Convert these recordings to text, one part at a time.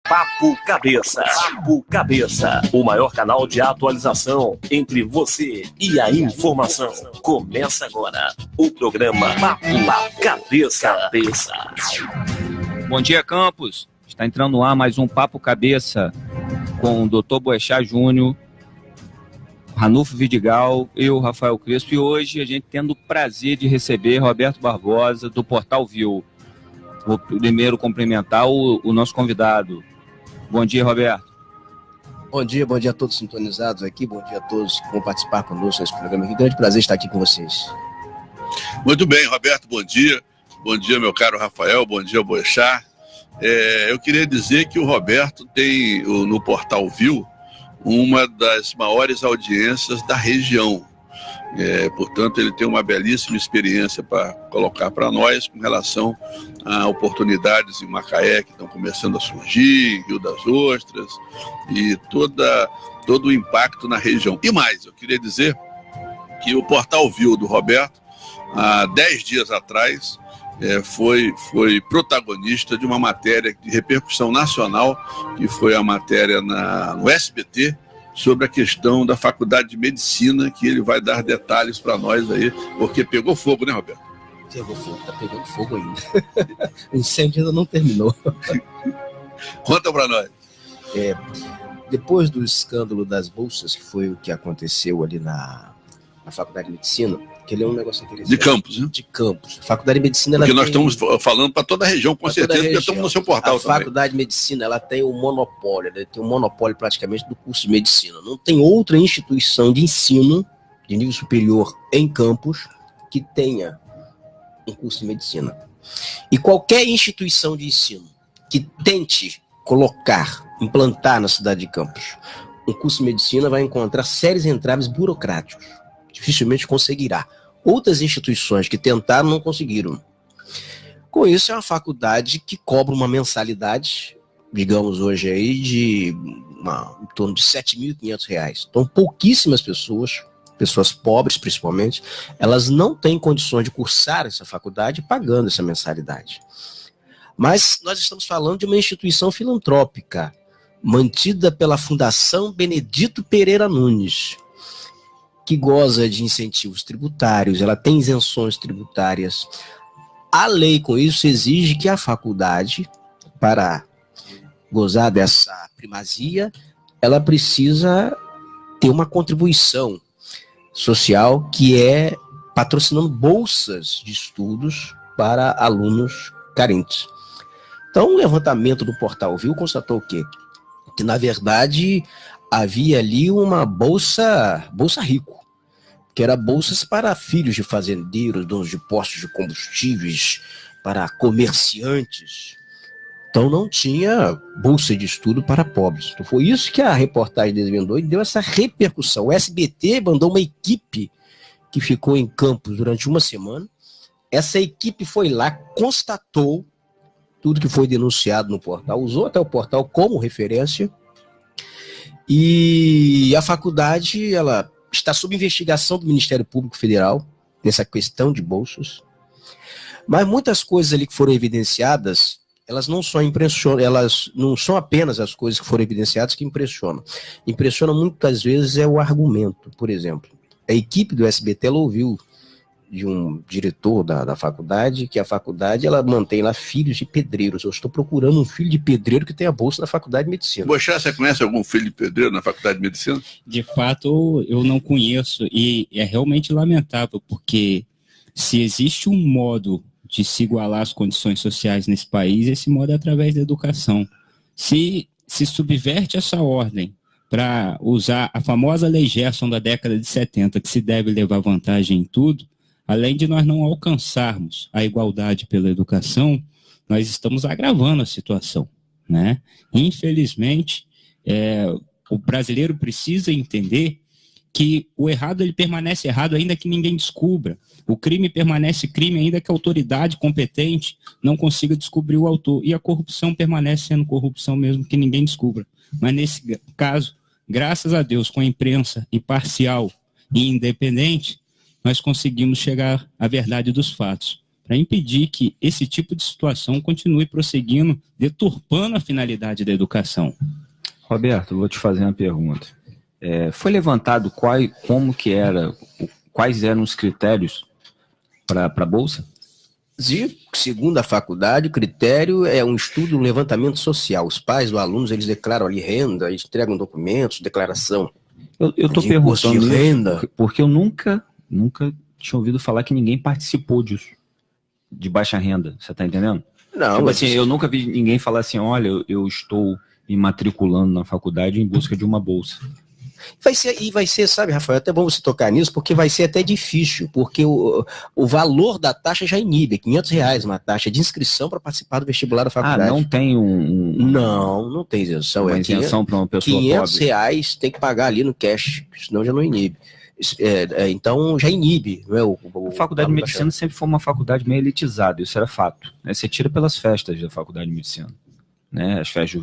Papo Cabeça. Papo Cabeça. O maior canal de atualização entre você e a informação. Começa agora o programa Papo Cabeça. Bom dia, Campos. Está entrando no ar mais um Papo Cabeça com o Dr. Boechat Júnior, Ranulfo Vidigal, eu, Rafael Crespo, e hoje a gente tendo o prazer de receber Roberto Barbosa, do Portal Viu. Vou primeiro cumprimentar o nosso convidado. Bom dia, Roberto. Bom dia a todos sintonizados aqui, bom dia a todos que vão participar conosco nesse programa aqui. Grande prazer estar aqui com vocês. Muito bem, Roberto, bom dia. Bom dia, meu caro Rafael, bom dia, Boechat. Eu queria dizer que o Roberto tem, no Portal Viu, uma das maiores audiências da região. Portanto, ele tem uma belíssima experiência para colocar para nós com relação a oportunidades em Macaé que estão começando a surgir, Rio das Ostras, e todo o impacto na região. E mais, eu queria dizer que o Portal Viu do Roberto, há 10 dias atrás, foi protagonista de uma matéria de repercussão nacional, que foi a matéria no SBT, sobre a questão da Faculdade de Medicina, que ele vai dar detalhes para nós aí, porque pegou fogo, né, Roberto? Pegou fogo, tá pegando fogo ainda. O incêndio ainda não terminou. Conta para nós. Depois do escândalo das bolsas, que foi o que aconteceu ali na Faculdade de Medicina, que ele é um negócio interessante. De Campos, né? De Campos. A Faculdade de Medicina... Porque nós estamos falando para toda a região, com certeza, porque estamos no seu portal também. A Faculdade de Medicina, ela tem um monopólio, praticamente do curso de Medicina. Não tem outra instituição de ensino de nível superior em Campos que tenha um curso de Medicina. E qualquer instituição de ensino que tente implantar na cidade de Campos um curso de Medicina vai encontrar sérios entraves burocráticos. Dificilmente conseguirá. Outras instituições que tentaram não conseguiram. Com isso, é uma faculdade que cobra uma mensalidade, digamos hoje aí, em torno de R$7.500. Então, pouquíssimas pessoas pobres principalmente, elas não têm condições de cursar essa faculdade pagando essa mensalidade. Mas nós estamos falando de uma instituição filantrópica, mantida pela Fundação Benedito Pereira Nunes, que goza de incentivos tributários, ela tem isenções tributárias. A lei, com isso, exige que a faculdade, para gozar dessa primazia, ela precisa ter uma contribuição social, que é patrocinando bolsas de estudos para alunos carentes. Então, o levantamento do Portal Viu constatou o quê? Que, na verdade, havia ali uma bolsa rico, que era bolsas para filhos de fazendeiros, donos de postos de combustíveis, para comerciantes. Então não tinha bolsa de estudo para pobres. Então foi isso que a reportagem desvendou e deu essa repercussão. O SBT mandou uma equipe que ficou em Campos durante uma semana. Essa equipe foi lá, constatou tudo que foi denunciado no portal, usou até o portal como referência. E a faculdade, ela está sob investigação do Ministério Público Federal nessa questão de bolsas. Mas muitas coisas ali que foram evidenciadas, elas não são apenas as coisas que foram evidenciadas que impressionam. Impressiona muitas vezes é o argumento. Por exemplo, a equipe do SBT ela ouviu de um diretor da faculdade, que a faculdade ela mantém lá filhos de pedreiros. Eu estou procurando um filho de pedreiro que tenha bolsa na Faculdade de Medicina. Boechat, você conhece algum filho de pedreiro na Faculdade de Medicina? De fato, eu não conheço, e é realmente lamentável, porque se existe um modo de se igualar as condições sociais nesse país, esse modo é através da educação. Se subverte essa ordem para usar a famosa Lei Gerson da década de 70, que se deve levar vantagem em tudo, além de nós não alcançarmos a igualdade pela educação, nós estamos agravando a situação, né? Infelizmente, o brasileiro precisa entender que o errado ele permanece errado ainda que ninguém descubra. O crime permanece crime ainda que a autoridade competente não consiga descobrir o autor. E a corrupção permanece sendo corrupção mesmo que ninguém descubra. Mas nesse caso, graças a Deus, com a imprensa imparcial e independente, nós conseguimos chegar à verdade dos fatos, para impedir que esse tipo de situação continue prosseguindo, deturpando a finalidade da educação. Roberto, vou te fazer uma pergunta. Foi levantado quais eram os critérios para a Bolsa? Segundo a faculdade, o critério é um estudo, um levantamento social. Os pais dos alunos, eles declaram ali renda, eles entregam documentos, declaração. Eu estou perguntando renda porque eu nunca tinha ouvido falar que ninguém participou disso, de baixa renda. Você está entendendo? Não, tipo assim, eu nunca vi ninguém falar assim, olha, eu estou me matriculando na faculdade em busca de uma bolsa. Vai ser, sabe, Rafael, até bom você tocar nisso, porque vai ser até difícil, porque o valor da taxa já inibe, R$500 uma taxa de inscrição para participar do vestibular da faculdade. Não tem Não tem isenção. Uma isenção para uma pessoa pobre. R$500 tem que pagar ali no cash, senão já não inibe. Então já inibe. Não é a faculdade de medicina sempre foi uma faculdade meio elitizada, isso era fato. Você tira pelas festas da faculdade de medicina, né? As festas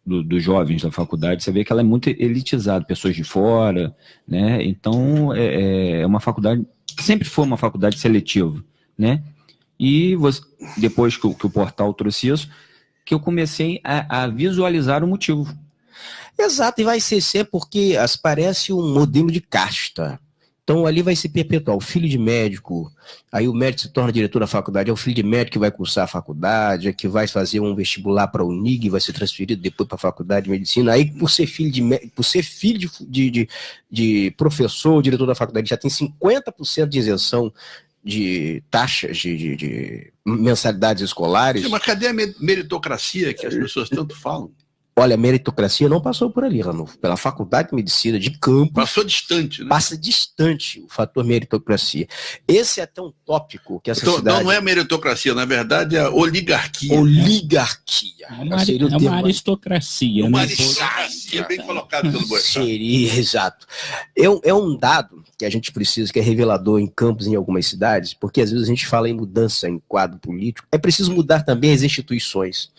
dos jovens da faculdade, você vê que ela é muito elitizada, pessoas de fora, né? Então é uma faculdade, sempre foi uma faculdade seletiva, né? E depois que o portal trouxe isso, que eu comecei a visualizar o motivo. Exato, e vai ser porque parece um modelo de casta. Então ali vai se perpetuar o filho de médico, aí o médico se torna diretor da faculdade, é o filho de médico que vai cursar a faculdade, é que vai fazer um vestibular para a UNIG, vai ser transferido depois para a faculdade de medicina. Aí por ser filho de professor, diretor da faculdade, já tem 50% de isenção de taxas, de mensalidades escolares. Sim, mas cadê a meritocracia que as pessoas tanto falam? Olha, a meritocracia não passou por ali, Ranulfo. Pela Faculdade de Medicina de Campos. Passou distante, né? Passa distante o fator meritocracia. Esse é até um tópico que essa cidade... Não é meritocracia, na verdade é a oligarquia. Oligarquia. É uma aristocracia. Uma aristocracia, bem colocado pelo Boechat. Seria, exato. É um dado que a gente precisa, que é revelador em Campos e em algumas cidades, porque às vezes a gente fala em mudança em quadro político. É preciso mudar também as instituições.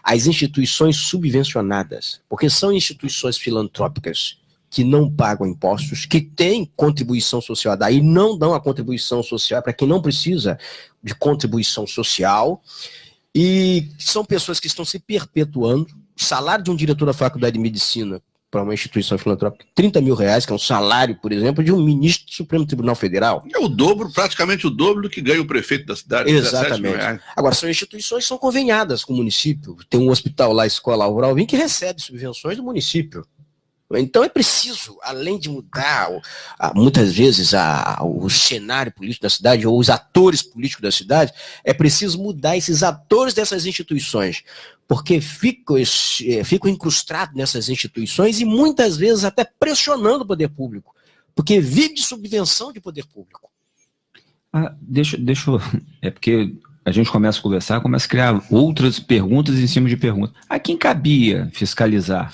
As instituições subvencionadas, porque são instituições filantrópicas que não pagam impostos, que têm contribuição social a dar e não dão a contribuição social para quem não precisa de contribuição social, e são pessoas que estão se perpetuando. O salário de um diretor da faculdade de medicina para uma instituição filantrópica, R$30 mil, que é um salário, por exemplo, de um ministro do Supremo Tribunal Federal. É o dobro, praticamente o dobro do que ganha o prefeito da cidade. Exatamente. Agora, são instituições que são conveniadas com o município. Tem um hospital lá, Escola Rural, que recebe subvenções do município. Então é preciso, além de mudar muitas vezes o cenário político da cidade ou os atores políticos da cidade, é preciso mudar esses atores dessas instituições, porque ficam incrustados nessas instituições e muitas vezes até pressionando o poder público, porque vive de subvenção de poder público. É porque a gente começa a conversar, começa a criar outras perguntas em cima de perguntas. A quem cabia fiscalizar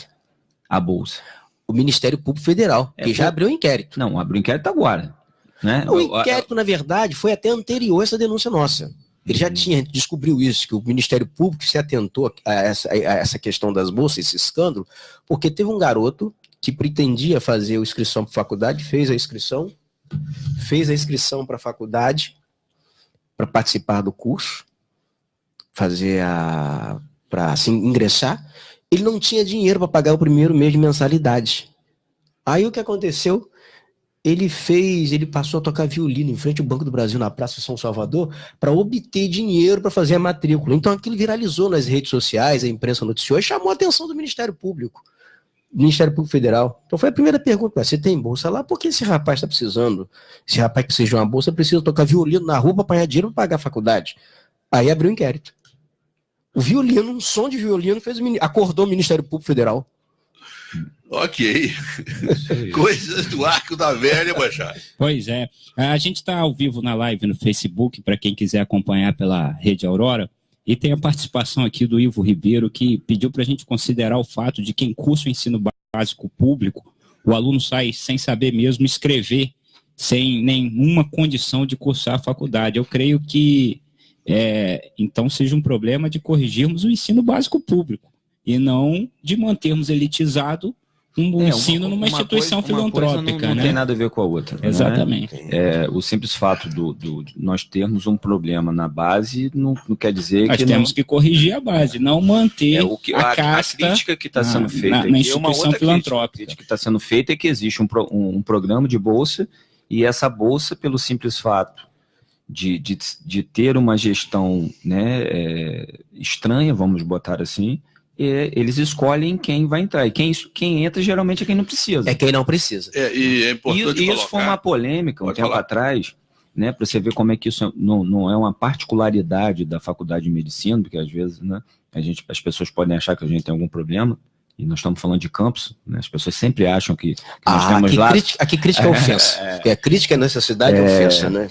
a Bolsa? O Ministério Público Federal, que já abriu o inquérito. Não, abriu o inquérito agora. Né? O inquérito, na verdade, foi até anterior a essa denúncia nossa. Ele já descobriu isso, que o Ministério Público se atentou a essa questão das bolsas, esse escândalo, porque teve um garoto que pretendia fazer a inscrição para a faculdade, fez a inscrição para a faculdade, para participar do curso, para assim, ingressar. Ele não tinha dinheiro para pagar o primeiro mês de mensalidade. Aí o que aconteceu? Ele passou a tocar violino em frente ao Banco do Brasil, na Praça São Salvador, para obter dinheiro para fazer a matrícula. Então aquilo viralizou nas redes sociais, a imprensa noticiou e chamou a atenção do Ministério Público Federal. Então foi a primeira pergunta: você tem bolsa lá? Por que esse rapaz está precisando? Esse rapaz que precisa de uma bolsa precisa tocar violino na rua para apanhar dinheiro para pagar a faculdade. Aí abriu o inquérito. O violino, um som de violino, acordou o Ministério Público Federal. Ok. Coisas do arco da velha, Boechat. Pois é. A gente está ao vivo na live no Facebook, para quem quiser acompanhar pela Rede Aurora. E tem a participação aqui do Ivo Ribeiro, que pediu para a gente considerar o fato de quem cursa o ensino básico público, o aluno sai sem saber mesmo escrever, sem nenhuma condição de cursar a faculdade. Eu creio que então seja um problema de corrigirmos o ensino básico público e não de mantermos elitizado um ensino numa instituição filantrópica, não né? tem nada a ver com a outra. Exatamente. Né? O simples fato de nós termos um problema na base não quer dizer nós que temos que corrigir a base, não manter a casta a crítica que está sendo feita na instituição filantrópica. A crítica que está sendo feita é que existe um programa de bolsa, e essa bolsa, pelo simples fato de ter uma gestão, né, estranha, vamos botar assim, eles escolhem quem vai entrar. E quem entra geralmente é quem não precisa. É quem não precisa. E é importante isso foi uma polêmica um tempo atrás, né, para você ver como é que isso não é uma particularidade da faculdade de medicina, porque às vezes, né, as pessoas podem achar que a gente tem algum problema, e nós estamos falando de campus, né, as pessoas sempre acham que nós temos lá... Aqui crítica é ofensa. A crítica é necessidade, é ofensa, né?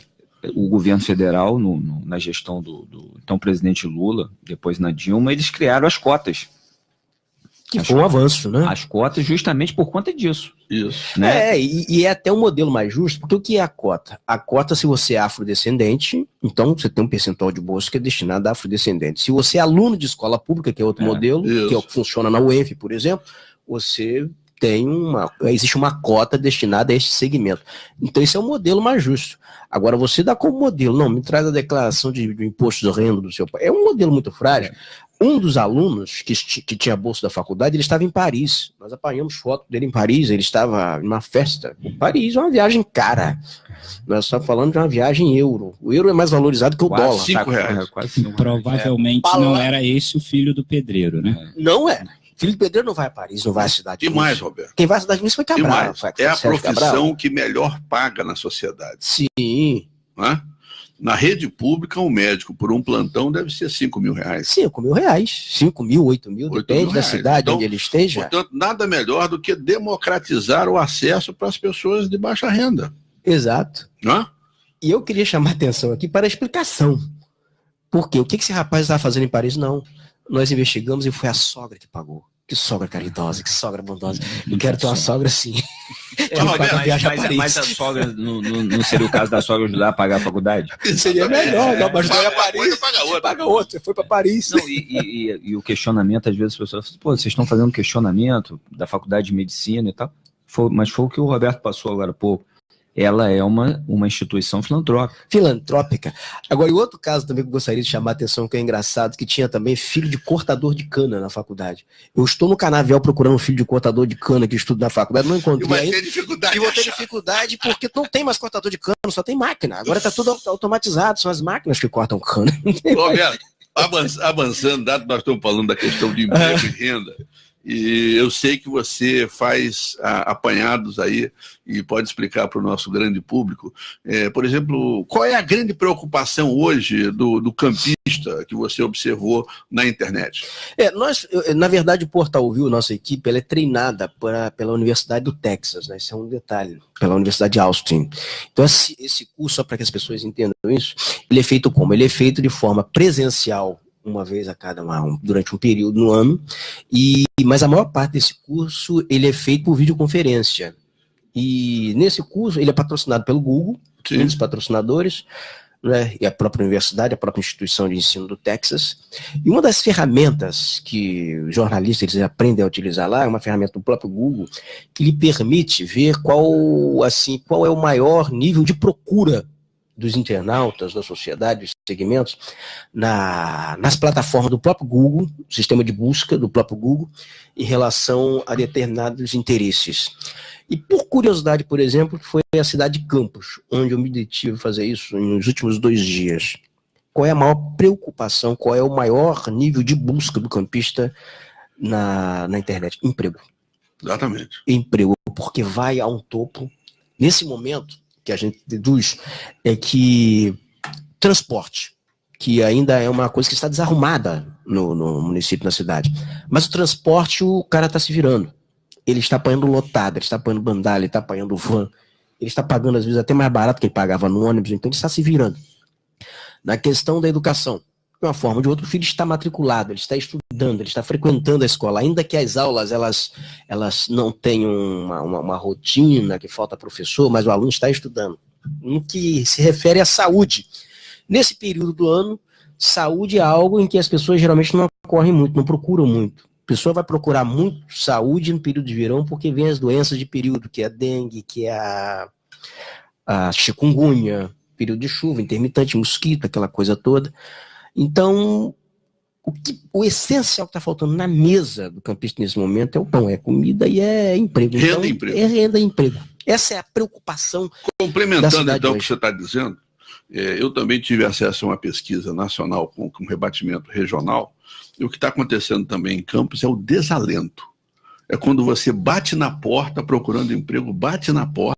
O governo federal, na gestão do então presidente Lula, depois na Dilma, eles criaram as cotas. Que foi um avanço, né? As cotas justamente por conta disso. Isso. Né? E é até um modelo mais justo, porque o que é a cota? A cota, se você é afrodescendente, então você tem um percentual de bolsa que é destinado a afrodescendente. Se você é aluno de escola pública, que é outro modelo, que é o que funciona na UENF, por exemplo, você existe uma cota destinada a este segmento. Então esse é um modelo mais justo. Agora você dá como modelo, não, me traz a declaração de imposto de renda do seu pai. É um modelo muito frágil. Um dos alunos que tinha bolsa da faculdade, ele estava em Paris. Nós apanhamos foto dele em Paris, ele estava em uma festa. Em Paris é uma viagem cara. Nós estamos falando de uma viagem em euro. O euro é mais valorizado que o dólar. R$5. Quase R$5. Provavelmente não era esse o filho do pedreiro, né? Não é. Filho de pedreiro não vai a Paris, não vai à cidade. E mais, Roberto? Quem vai à cidade de Minas foi Cabral. É a profissão que melhor paga na sociedade. Sim. Né? Na rede pública, um médico por um plantão deve ser R$5.000. R$5.000. 5.000, 8.000, depende da cidade onde ele esteja. Portanto, nada melhor do que democratizar o acesso para as pessoas de baixa renda. Exato. Né? E eu queria chamar a atenção aqui para a explicação. Por quê? O que esse rapaz estava fazendo em Paris? Não. Nós investigamos e foi a sogra que pagou. Que sogra caridosa, que sogra bondosa. Eu quero ter uma sogra assim. Mas a sogra, não seria o caso da sogra ajudar a pagar a faculdade? Seria melhor, não, mas ajudar a Paris. Paga outra, foi para Paris. Não, e o questionamento, às vezes as pessoas falam, pô, vocês estão fazendo um questionamento da faculdade de medicina e tal. Mas foi o que o Roberto passou agora há pouco. Ela é uma instituição filantrópica. Agora, e outro caso também que eu gostaria de chamar a atenção, que é engraçado, que tinha também filho de cortador de cana na faculdade. Eu estou no Canavial procurando um filho de cortador de cana que estuda na faculdade, não encontrei. E vou ter dificuldade porque não tem mais cortador de cana, só tem máquina. Agora está tudo automatizado, são as máquinas que cortam cana. Roberto, avançando, dado que nós estamos falando da questão de emprego e renda, e eu sei que você faz apanhados aí e pode explicar para o nosso grande público. Por exemplo, qual é a grande preocupação hoje do campista que você observou na internet? Na verdade, o Portal View, nossa equipe, ela é treinada pela Universidade do Texas, né? Esse é um detalhe, pela Universidade de Austin. Então, esse curso, só para que as pessoas entendam isso, ele é feito como? Ele é feito de forma presencial, uma vez a durante um período no ano, mas a maior parte desse curso ele é feito por videoconferência. E nesse curso ele é patrocinado pelo Google, um dos patrocinadores, né, e a própria universidade, a própria instituição de ensino do Texas. E uma das ferramentas que os jornalistas eles aprendem a utilizar lá é uma ferramenta do próprio Google que lhe permite ver qual é o maior nível de procura dos internautas, da sociedade, dos segmentos, nas plataformas do próprio Google, sistema de busca do próprio Google, em relação a determinados interesses. E por curiosidade, por exemplo, foi a cidade de Campos, onde eu me detive a fazer isso nos últimos 2 dias. Qual é a maior preocupação, qual é o maior nível de busca do campista na internet? Emprego. Exatamente. Emprego, porque vai a um topo. Nesse momento, que a gente deduz, é que transporte, que ainda é uma coisa que está desarrumada no município, na cidade. Mas o transporte, o cara está se virando. Ele está apanhando lotada, ele está apanhando bandalha, ele está apanhando van, ele está pagando às vezes até mais barato que ele pagava no ônibus, então ele está se virando. Na questão da educação, de uma forma ou de outra, o filho está matriculado, ele está estudando, ele está frequentando a escola, ainda que as aulas elas não tenham uma rotina, que falta professor, mas o aluno está estudando. No que se refere à saúde, nesse período do ano, saúde é algo em que as pessoas geralmente não correm muito, não procuram muito. pessoa vai procurar muito saúde no período de verão porque vem as doenças de período, que é a dengue, que é a chikungunya, período de chuva, intermitente, mosquito, aquela coisa toda. Então, o essencial que está faltando na mesa do campista nesse momento é o pão, é comida e é emprego. Renda e emprego. É renda e emprego. Essa é a preocupação. Complementando então o que você está dizendo, eu também tive acesso a uma pesquisa nacional com rebatimento regional, e o que está acontecendo também em Campos é o desalento. É quando você bate na porta procurando emprego, bate na porta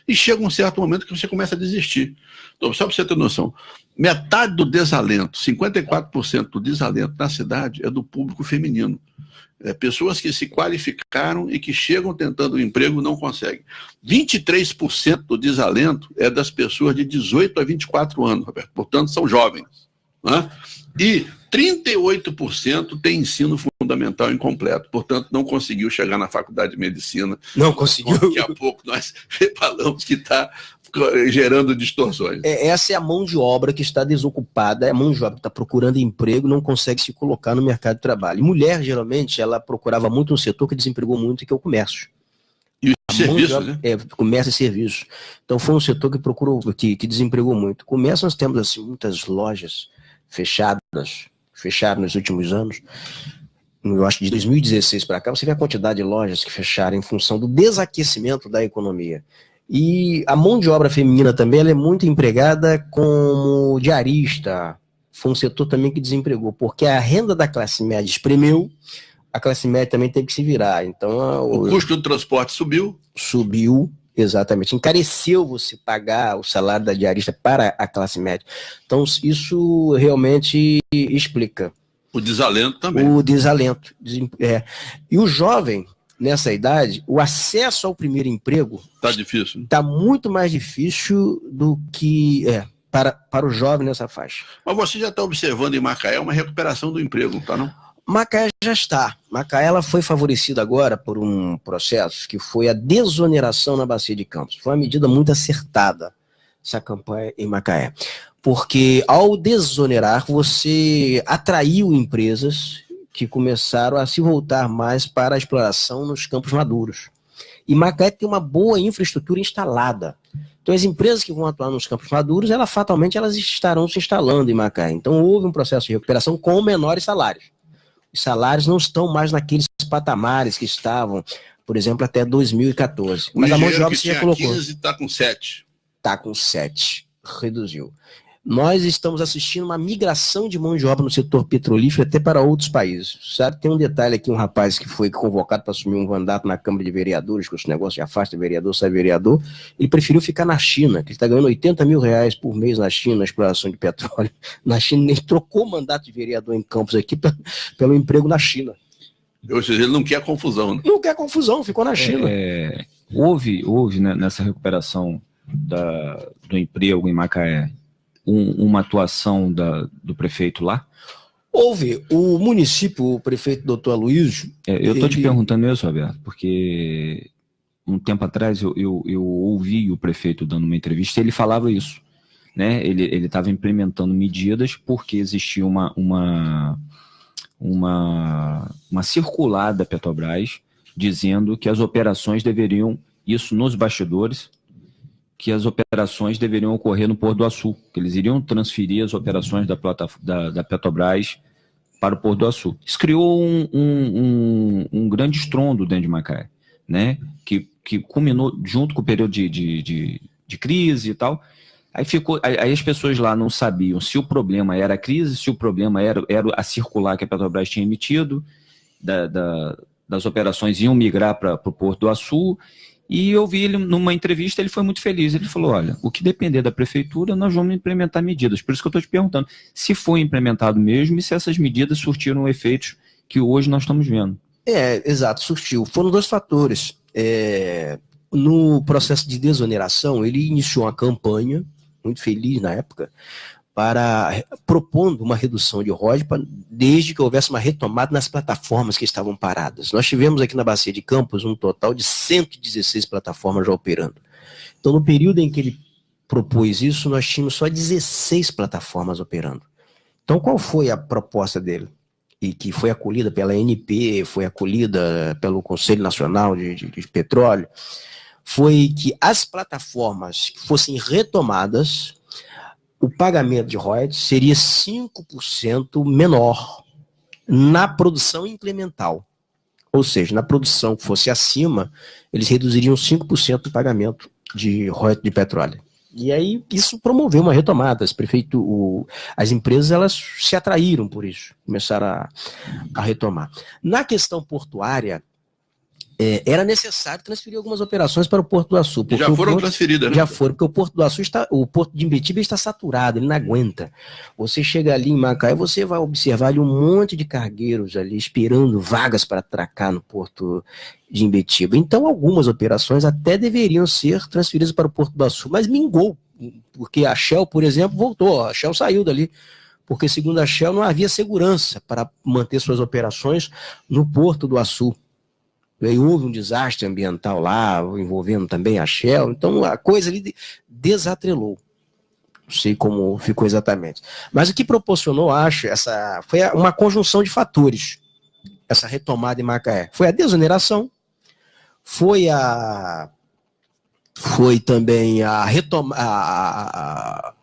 e chega um certo momento que você começa a desistir. Então, só para você ter noção, metade do desalento, 54% do desalento na cidade é do público feminino. Pessoas que se qualificaram e que chegam tentando um emprego e não conseguem. 23% do desalento é das pessoas de 18 a 24 anos, Roberto. Portanto, são jovens. Né? E 38% tem ensino fundamental incompleto. Portanto, não conseguiu chegar na faculdade de medicina. Não conseguiu. Daqui a pouco nós falamos que está gerando distorções. Essa é a mão de obra que está desocupada, é a mão de obra que está procurando emprego, não consegue se colocar no mercado de trabalho. E mulher, geralmente, ela procurava muito um setor que desempregou muito, que é o comércio. E o serviço, né? Comércio e serviços. Então foi um setor que procurou, que desempregou muito. Comércio, nós temos assim, muitas lojas fecharam nos últimos anos. Eu acho que de 2016 para cá, você vê a quantidade de lojas que fecharam em função do desaquecimento da economia. E a mão de obra feminina também ela é muito empregada como diarista. Foi um setor também que desempregou, porque a renda da classe média espremeu, a classe média também tem que se virar. Então, o custo do transporte subiu. Subiu, exatamente. Encareceu você pagar o salário da diarista para a classe média. Então, isso realmente explica. O desalento também. O desalento. E o jovem, nessa idade, o acesso ao primeiro emprego está difícil. Está muito mais difícil do que para o jovem nessa faixa. Mas você já está observando em Macaé uma recuperação do emprego, não está não? Macaé já está. Macaé ela foi favorecida agora por um processo que foi a desoneração na Bacia de Campos. Foi uma medida muito acertada, essa campanha em Macaé. Porque ao desonerar, você atraiu empresas que começaram a se voltar mais para a exploração nos campos maduros. E Macaé tem uma boa infraestrutura instalada. Então as empresas que vão atuar nos campos maduros, fatalmente elas estarão se instalando em Macaé. Então houve um processo de recuperação com menores salários. Os salários não estão mais naqueles patamares que estavam, por exemplo, até 2014. Mas a mão de obra você já colocou. 15 está com 7. Está com 7. Reduziu. Nós estamos assistindo uma migração de mão de obra no setor petrolífero até para outros países. Sabe, tem um detalhe aqui, um rapaz que foi convocado para assumir um mandato na Câmara de Vereadores, com esse negócio de afasta vereador, sai vereador, ele preferiu ficar na China, que ele está ganhando R$80 mil por mês na China, na exploração de petróleo. Na China, nem trocou o mandato de vereador em Campos aqui pelo emprego na China. Ou seja, ele não quer confusão, né? Não quer confusão, ficou na China. Houve né, nessa recuperação do emprego em Macaé, uma atuação do prefeito lá? Houve. O município, o prefeito doutor Aloysio... eu estou te perguntando isso, Roberto, porque um tempo atrás eu ouvi o prefeito dando uma entrevista e ele falava isso. Né? Ele estava implementando medidas porque existia uma circular da Petrobras dizendo que as operações deveriam, isso nos bastidores, que as operações deveriam ocorrer no Porto do Açu, que eles iriam transferir as operações da Petrobras para o Porto do Açu. Isso criou um grande estrondo dentro de Macaé, né? que culminou junto com o período de crise e tal. Aí as pessoas lá não sabiam se o problema era a crise, se o problema era a circular que a Petrobras tinha emitido, das operações iam migrar para o Porto do Açu. E eu vi ele numa entrevista, ele foi muito feliz. Ele falou, olha, o que depender da prefeitura, nós vamos implementar medidas. Por isso que eu estou te perguntando se foi implementado mesmo e se essas medidas surtiram efeitos que hoje nós estamos vendo. Exato, surtiu. Foram 2 fatores. No processo de desoneração, ele iniciou uma campanha, muito feliz na época, propondo uma redução de royalties desde que houvesse uma retomada nas plataformas que estavam paradas. Nós tivemos aqui na Bacia de Campos um total de 116 plataformas já operando. Então, no período em que ele propôs isso, nós tínhamos só 16 plataformas operando. Então, qual foi a proposta dele? e que foi acolhida pela ANP, foi acolhida pelo Conselho Nacional de Petróleo, foi que as plataformas que fossem retomadas, o pagamento de royalties seria 5% menor na produção incremental. Ou seja, na produção que fosse acima, eles reduziriam 5% do pagamento de royalties de petróleo. E aí isso promoveu uma retomada. As empresas elas se atraíram por isso, começaram a retomar. Na questão portuária, era necessário transferir algumas operações para o Porto do Açu. Já foram transferidas, né? Já foram, porque o Porto do Açu o Porto de Imbitiba está saturado, ele não aguenta. Você chega ali em Macaé, você vai observar ali um monte de cargueiros ali esperando vagas para atracar no Porto de Imbitiba. Então, algumas operações até deveriam ser transferidas para o Porto do Açu, mas mingou, porque a Shell, por exemplo, voltou. A Shell saiu dali, porque segundo a Shell não havia segurança para manter suas operações no Porto do Açu. E houve um desastre ambiental lá, envolvendo também a Shell, então a coisa ali desatrelou. Não sei como ficou exatamente. Mas o que proporcionou, acho, foi uma conjunção de fatores, essa retomada em Macaé. Foi a desoneração, foi também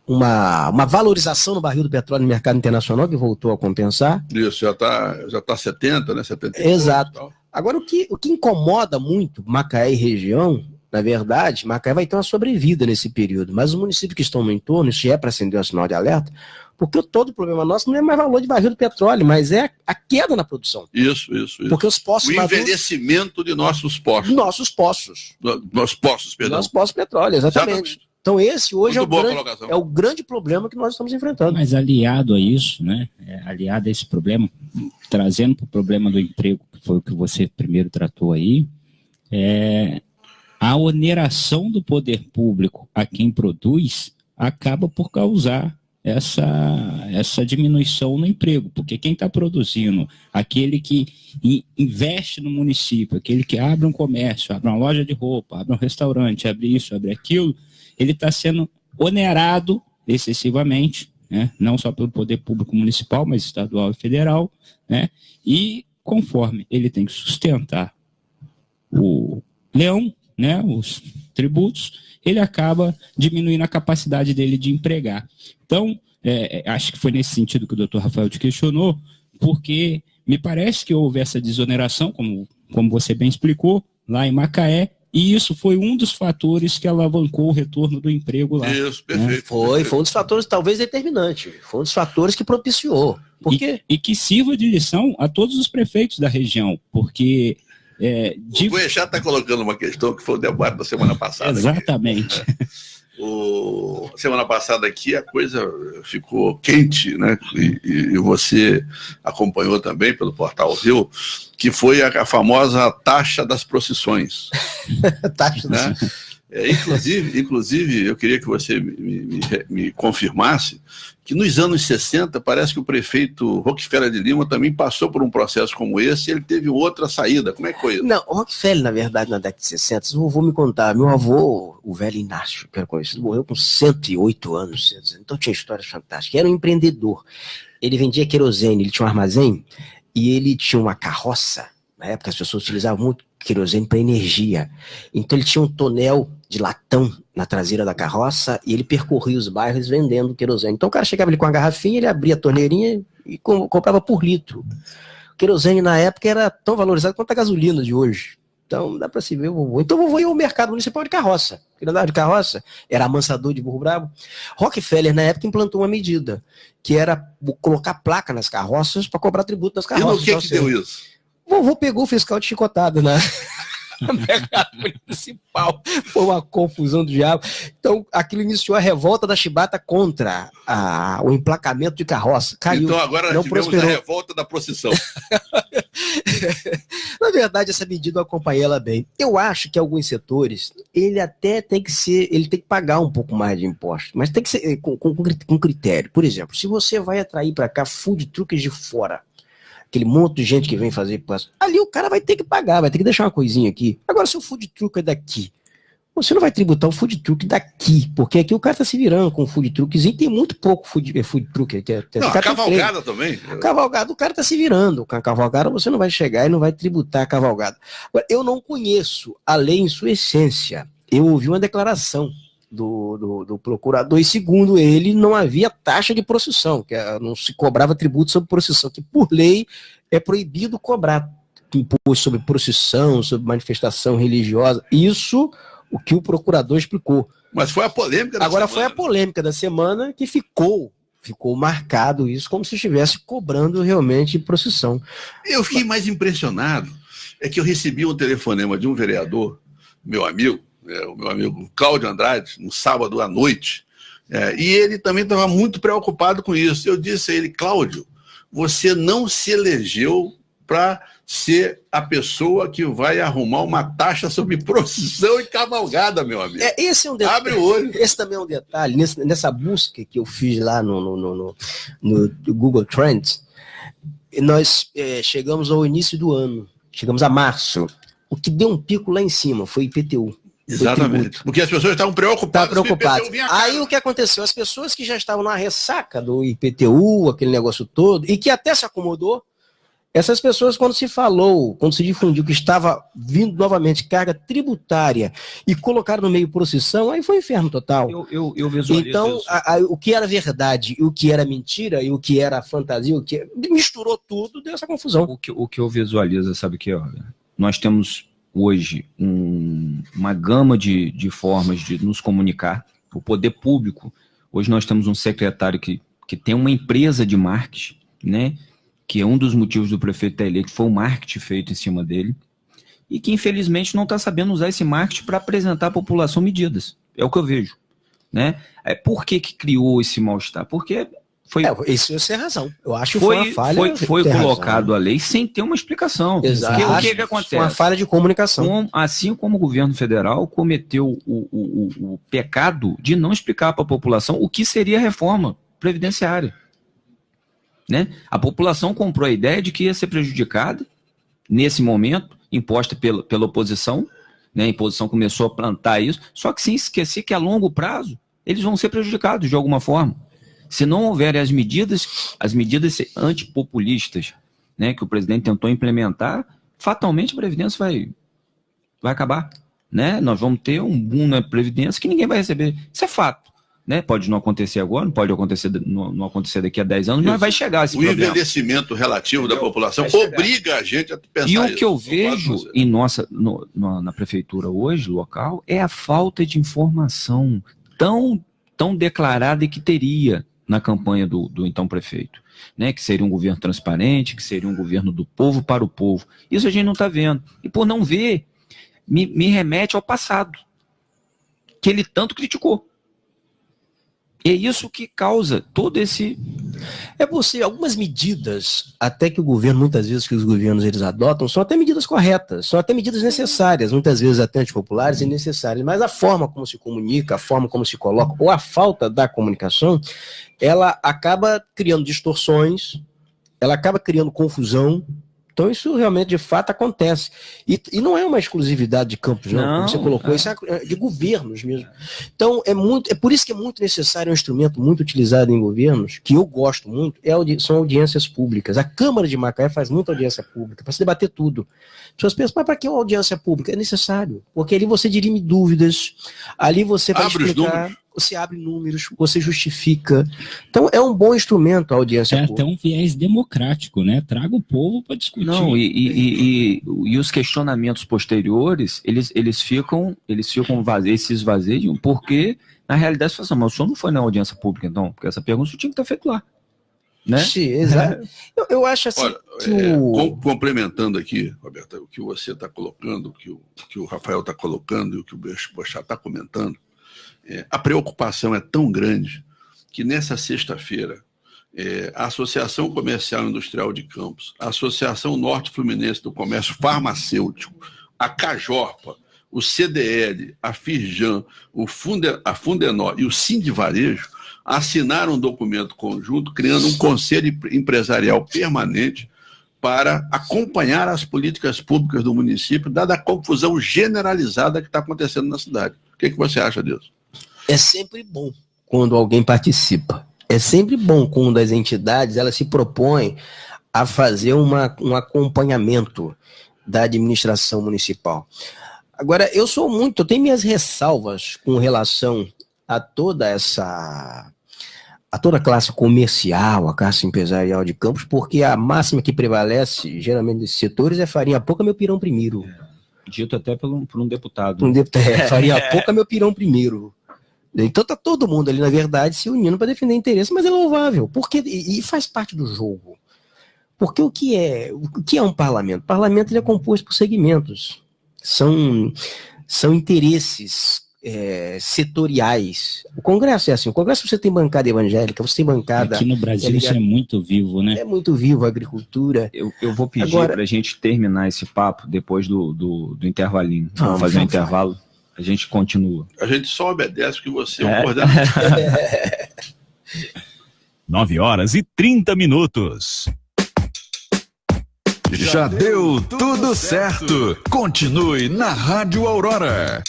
uma valorização no barril do petróleo no mercado internacional, que voltou a compensar. Isso, já tá 70, né? 70 Exato. Agora, o que incomoda muito Macaé e região, na verdade, Macaé vai ter uma sobrevida nesse período, mas os municípios que estão no entorno, isso é para acender um sinal de alerta, porque todo o problema nosso não é mais valor de barril do petróleo, mas é a queda na produção. Isso. Porque os poços o envelhecimento de nossos poços. Nossos poços. Nossos poços, perdão. Nossos poços de petróleo, exatamente. Então esse hoje é o grande problema que nós estamos enfrentando. Mas aliado a isso, né? Aliado a esse problema, trazendo para o problema do emprego, que foi o que você primeiro tratou aí, a oneração do poder público a quem produz acaba por causar essa diminuição no emprego, porque quem está produzindo, aquele que investe no município, aquele que abre um comércio, abre uma loja de roupa, abre um restaurante, abre isso, abre aquilo, ele está sendo onerado excessivamente, né? Não só pelo poder público municipal, mas estadual e federal, né? E conforme ele tem que sustentar o leão, né? Os tributos, ele acaba diminuindo a capacidade dele de empregar. Então, acho que foi nesse sentido que o doutor Rafael te questionou, porque me parece que houve essa desoneração, como você bem explicou, lá em Macaé, e isso foi um dos fatores que alavancou o retorno do emprego lá. Isso, perfeito. Foi um dos fatores talvez determinante, foi um dos fatores que propiciou. E que sirva de lição a todos os prefeitos da região, porque... O Boechat está colocando uma questão que foi o debate da semana passada. Exatamente. Semana passada aqui a coisa ficou quente, né? E você acompanhou também pelo Portal Viu, que foi a famosa taxa das procissões. Taxa, né? Inclusive, eu queria que você me confirmasse que nos anos 60 parece que o prefeito Rockefeller de Lima também passou por um processo como esse e ele teve outra saída. Como é que foi isso? Não, o Rockefeller, na verdade, na década de 60, eu vou me contar, meu avô, o velho Inácio, que era conhecido, morreu com 108 anos, então tinha histórias fantásticas. Era um empreendedor, ele vendia querosene, ele tinha um armazém e ele tinha uma carroça. Na época as pessoas utilizavam muito querosene para energia. Então ele tinha um tonel de latão na traseira da carroça e ele percorria os bairros vendendo querosene. Então o cara chegava ali com uma garrafinha, ele abria a torneirinha e comprava por litro. O querosene na época era tão valorizado quanto a gasolina de hoje. Então dá para se ver o vovô. Então o vovô ia ao mercado municipal de carroça. Ele andava de carroça, era amansador de burro brabo. Rockefeller na época implantou uma medida, que era colocar placa nas carroças para cobrar tributo nas carroças. E no que deu isso? O vovô pegou o fiscal de chicotada no mercado municipal. Foi uma confusão do diabo. Então, aquilo iniciou a revolta da chibata contra o emplacamento de carroça. Caiu. Então, agora nós tivemos a revolta da procissão. Na verdade, essa medida eu acompanhei ela bem. Eu acho que alguns setores, ele até tem que pagar um pouco mais de impostos, mas tem que ser com critério. Por exemplo, se você vai atrair para cá food truckers de fora, aquele monte de gente que vem fazer ali o cara vai ter que pagar, vai ter que deixar uma coisinha aqui. Agora, se o food truck é daqui, você não vai tributar o food truck daqui, porque aqui o cara está se virando com o food truckzinho, tem muito pouco food truck. Não, a cavalgada também. Cavalgada, o cara está se virando. Com a cavalgada você não vai chegar e não vai tributar a cavalgada. Agora, eu não conheço a lei em sua essência. Eu ouvi uma declaração do procurador, e segundo ele, não havia taxa de procissão, que não se cobrava tributo sobre procissão, que por lei é proibido cobrar imposto sobre procissão, sobre manifestação religiosa. Isso o que o procurador explicou. Mas foi a polêmica da Agora semana. foi a polêmica da semana que ficou marcado isso como se estivesse cobrando realmente procissão. Eu fiquei mais impressionado, é que eu recebi um telefonema de um vereador, meu amigo, o meu amigo Cláudio Andrade, no sábado à noite, e ele também estava muito preocupado com isso. Eu disse a ele, Cláudio, você não se elegeu para ser a pessoa que vai arrumar uma taxa sobre procissão e cavalgada, meu amigo. Esse é um detalhe. Abre o olho. Esse também é um detalhe. Nessa busca que eu fiz lá no Google Trends, nós chegamos ao início do ano, chegamos a março. O que deu um pico lá em cima foi IPTU. Exatamente. Porque as pessoas estavam preocupadas. Aí o que aconteceu? As pessoas que já estavam na ressaca do IPTU, aquele negócio todo, e que até se acomodou, essas pessoas, quando se difundiu que estava vindo novamente carga tributária e colocaram no meio procissão, aí foi inferno total. Eu visualizo então, isso. O que era verdade, e o que era mentira, e o que era fantasia, misturou tudo, deu essa confusão. O que eu visualizo, sabe o que é? Nós temos hoje uma gama de formas de nos comunicar. O poder público, hoje nós temos um secretário que tem uma empresa de marketing, né? Que é um dos motivos do prefeito ter eleito, foi o marketing feito em cima dele, e que infelizmente não está sabendo usar esse marketing para apresentar à população medidas. É o que eu vejo. Né? Por que criou esse mal-estar? Porque foi... Isso é razão. Eu acho que foi uma falha. Foi colocado a lei sem ter uma explicação. Exato. O que acontece? Uma falha de comunicação. Assim como o governo federal cometeu o pecado de não explicar para a população o que seria a reforma previdenciária. Né? A população comprou a ideia de que ia ser prejudicada nesse momento, imposta pela oposição, né? A oposição começou a plantar isso, só que sem esquecer que a longo prazo eles vão ser prejudicados de alguma forma. Se não houverem as medidas antipopulistas, né, que o presidente tentou implementar, fatalmente a Previdência vai acabar. Né? Nós vamos ter um boom na Previdência que ninguém vai receber. Isso é fato. Né? Pode não acontecer agora, não acontecer daqui a 10 anos, mas vai chegar esse problema. O envelhecimento relativo da população obriga a gente a pensar isso. E o que eu vejo na prefeitura hoje, local, é a falta de informação tão declarada que teria na campanha do então prefeito. Né? Que seria um governo transparente, que seria um governo do povo para o povo. Isso a gente não está vendo. E por não ver, me remete ao passado, que ele tanto criticou. É isso que causa todo esse... algumas medidas, até que o governo, muitas vezes que os governos eles adotam, são até medidas corretas, são até medidas necessárias, muitas vezes até antipopulares e necessárias, mas a forma como se comunica, a forma como se coloca, ou a falta da comunicação, ela acaba criando distorções, ela acaba criando confusão. Então isso realmente, de fato, acontece. E não é uma exclusividade de Campos, não, como você colocou, isso é de governos mesmo. Então é por isso que é muito necessário um instrumento muito utilizado em governos, que eu gosto muito, são audiências públicas. A Câmara de Macaé faz muita audiência pública, para se debater tudo. As pessoas pensam, mas para que uma audiência pública? É necessário, porque ali você dirime dúvidas, ali você vai explicar... Você abre números, você justifica. Então, é um bom instrumento a audiência pública. É até um viés democrático, né? Traga o povo para discutir. Não, e os questionamentos posteriores, eles ficam vazios, se esvaziam, porque, na realidade, você fala assim, mas o senhor não foi na audiência pública, então? Porque essa pergunta tinha que estar feita lá. Né? Sim, exato. Eu acho assim. Olha, complementando aqui, Roberto, o que você está colocando, o que o Rafael está colocando e o que o Boechat está comentando, a preocupação é tão grande que nessa sexta-feira a Associação Comercial e Industrial de Campos, a Associação Norte Fluminense do Comércio Farmacêutico, a Cajopa, o CDL, a Firjan, a Fundenor e o Sindivarejo assinaram um documento conjunto criando um conselho empresarial permanente para acompanhar as políticas públicas do município, dada a confusão generalizada que está acontecendo na cidade. O que você acha disso? É sempre bom quando alguém participa. É sempre bom quando as entidades elas se propõem a fazer um acompanhamento da administração municipal. Agora, eu tenho minhas ressalvas com relação a toda a classe comercial, a classe empresarial de Campos, porque a máxima que prevalece, geralmente nesses setores, é farinha pouca, meu pirão primeiro. Dito até por um deputado. Farinha pouca, meu pirão primeiro. Então tá todo mundo ali, na verdade, se unindo para defender interesse, mas é louvável, e faz parte do jogo. Porque o que é um parlamento? O parlamento ele é composto por segmentos. São interesses setoriais. O Congresso é assim. O Congresso você tem bancada evangélica, você tem bancada... Aqui no Brasil isso é muito vivo, né? É muito vivo a agricultura. Eu vou pedir para a gente terminar esse papo depois do intervalinho. Vamos fazer um intervalo. A gente continua. A gente só obedece que você é o coordenador. 9h30. Já deu tudo certo. Continue na Rádio Aurora.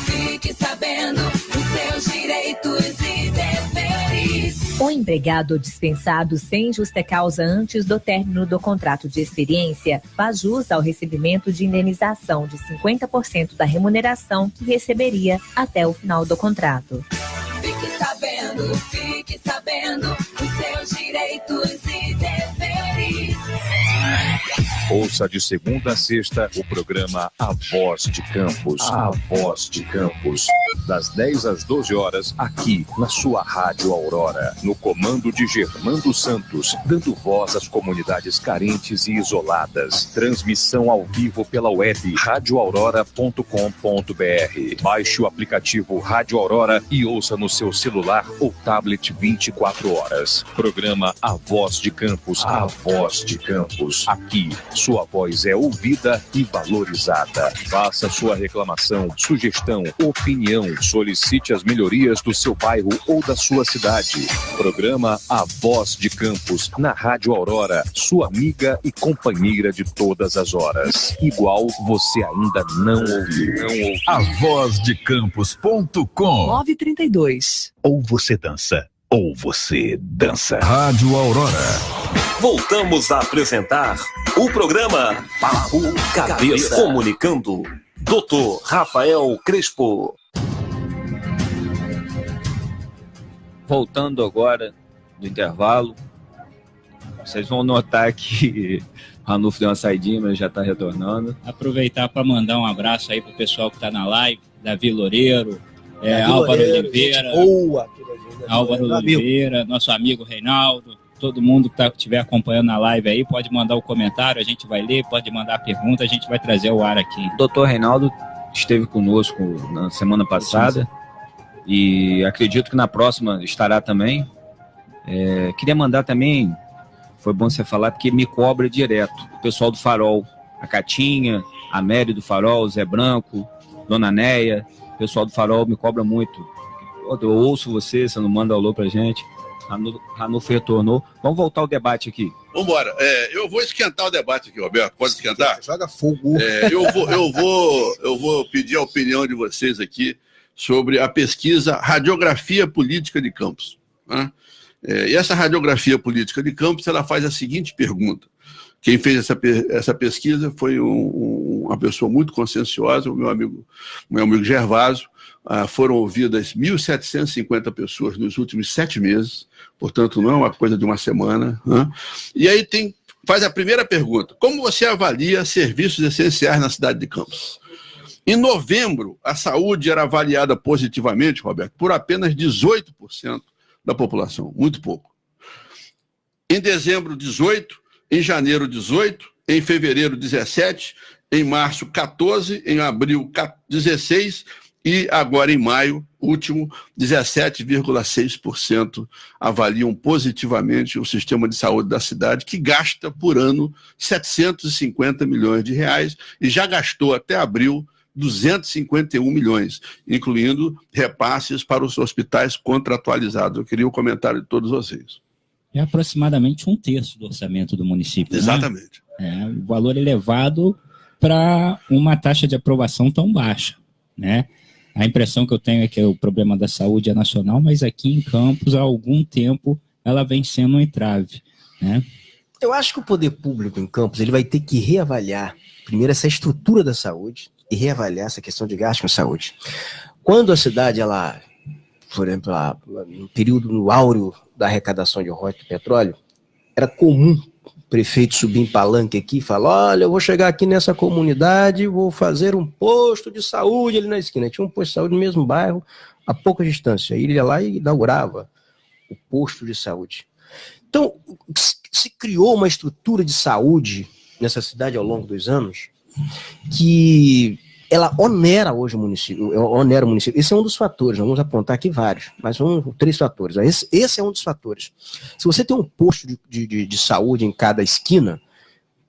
Fique sabendo dos seus direitos e deveres. O empregado dispensado sem justa causa antes do término do contrato de experiência faz jus ao recebimento de indenização de 50% da remuneração que receberia até o final do contrato. Fique sabendo dos seus direitos e deveres. Ouça de segunda a sexta o programa A Voz de Campos. A Voz de Campos. Das 10 às 12 horas, aqui na sua Rádio Aurora. No comando de Germando Santos, dando voz às comunidades carentes e isoladas. Transmissão ao vivo pela web radioaurora.com.br. Baixe o aplicativo Rádio Aurora e ouça no seu celular ou tablet 24 horas. Programa A Voz de Campos. A Voz de Campos. Aqui, sua voz é ouvida e valorizada. Faça sua reclamação, sugestão, opinião. Solicite as melhorias do seu bairro ou da sua cidade. Programa A Voz de Campos, na Rádio Aurora, sua amiga e companheira de todas as horas. Igual você ainda não ouviu. avozdecampos.com 9h32. Ou você dança, ou você dança. Rádio Aurora. Voltamos a apresentar o programa Papo Cabeça. Comunicando, Dr. Rafael Crespo. Voltando agora do intervalo, vocês vão notar que o Ranulfo deu uma saidinha, mas já está retornando. Aproveitar para mandar um abraço aí pro pessoal que está na live, Davi Loureiro, Álvaro Oliveira, Oliveira, nosso amigo Reinaldo, todo mundo que estiver acompanhando na live aí, pode mandar o comentário, a gente vai ler, pode mandar a pergunta, a gente vai trazer ao ar aqui. O doutor Reinaldo esteve conosco na semana passada e acredito que na próxima estará também. Queria mandar também, foi bom você falar, porque me cobra direto, o pessoal do Farol, a Catinha, a Mary do Farol, o Zé Branco, Dona Neia, o pessoal do Farol me cobra muito. Eu ouço você não manda alô pra gente. Ranulfo retornou. Vamos voltar ao debate aqui. Vamos embora. Eu vou esquentar o debate aqui, Roberto. Pode esquentar? Joga fogo. Eu vou pedir a opinião de vocês aqui sobre a pesquisa Radiografia Política de Campos. Né? E essa Radiografia Política de Campos, ela faz a seguinte pergunta. Quem fez essa pesquisa foi uma pessoa muito conscienciosa, o meu amigo Gervásio. Foram ouvidas 1.750 pessoas nos últimos 7 meses, portanto não é uma coisa de uma semana. Né? E aí faz a primeira pergunta: como você avalia serviços essenciais na cidade de Campos? Em novembro, a saúde era avaliada positivamente, Roberto, por apenas 18% da população, muito pouco. Em dezembro, 18%, em janeiro, 18%, em fevereiro, 17%, em março, 14%, em abril, 16%, e agora em maio, último, 17,6% avaliam positivamente o sistema de saúde da cidade, que gasta por ano 750 milhões de reais e já gastou até abril 251 milhões, incluindo repasses para os hospitais contratualizados. Eu queria o comentário de todos vocês. é aproximadamente 1/3 do orçamento do município. Exatamente. Né? O valor elevado para uma taxa de aprovação tão baixa, né? A impressão que eu tenho é que o problema da saúde é nacional, mas aqui em Campos, há algum tempo, ela vem sendo um entrave, né? Eu acho que o poder público em Campos ele vai ter que reavaliar, primeiro, essa estrutura da saúde e reavaliar essa questão de gasto com saúde. Quando a cidade, ela, por exemplo, no período no áureo da arrecadação de royalties do petróleo, era comum o prefeito subir em palanque aqui e falar: olha, eu vou chegar aqui nessa comunidade, vou fazer um posto de saúde ali na esquina. Tinha um posto de saúde no mesmo bairro, a pouca distância. Ele ia lá e inaugurava o posto de saúde. Então, se criou uma estrutura de saúde nessa cidade ao longo dos anos que ela onera hoje o município. Esse é um dos fatores, vamos apontar aqui vários, mas são 3 fatores. Esse é um dos fatores. Se você tem um posto de saúde em cada esquina,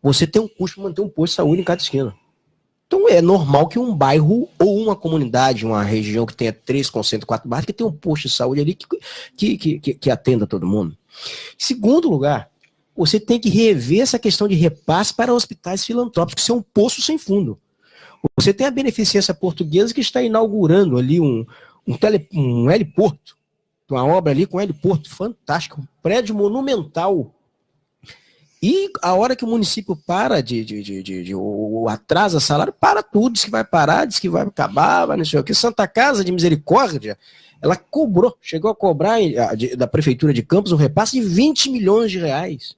você tem um custo para manter um posto de saúde em cada esquina. Então é normal que um bairro ou uma comunidade, uma região que tenha 3 concentros, 4 bairros, que tenha um posto de saúde ali que atenda todo mundo. Em segundo lugar, você tem que rever essa questão de repasse para hospitais filantrópicos, que são um poço sem fundo. Você tem a Beneficência Portuguesa que está inaugurando ali um heliporto, uma obra ali com um heliporto fantástico, um prédio monumental. E a hora que o município para ou atrasa salário, para tudo, diz que vai parar, diz que vai acabar, vai não sei o que. Santa Casa de Misericórdia, ela chegou a cobrar da Prefeitura de Campos um repasse de 20 milhões de reais.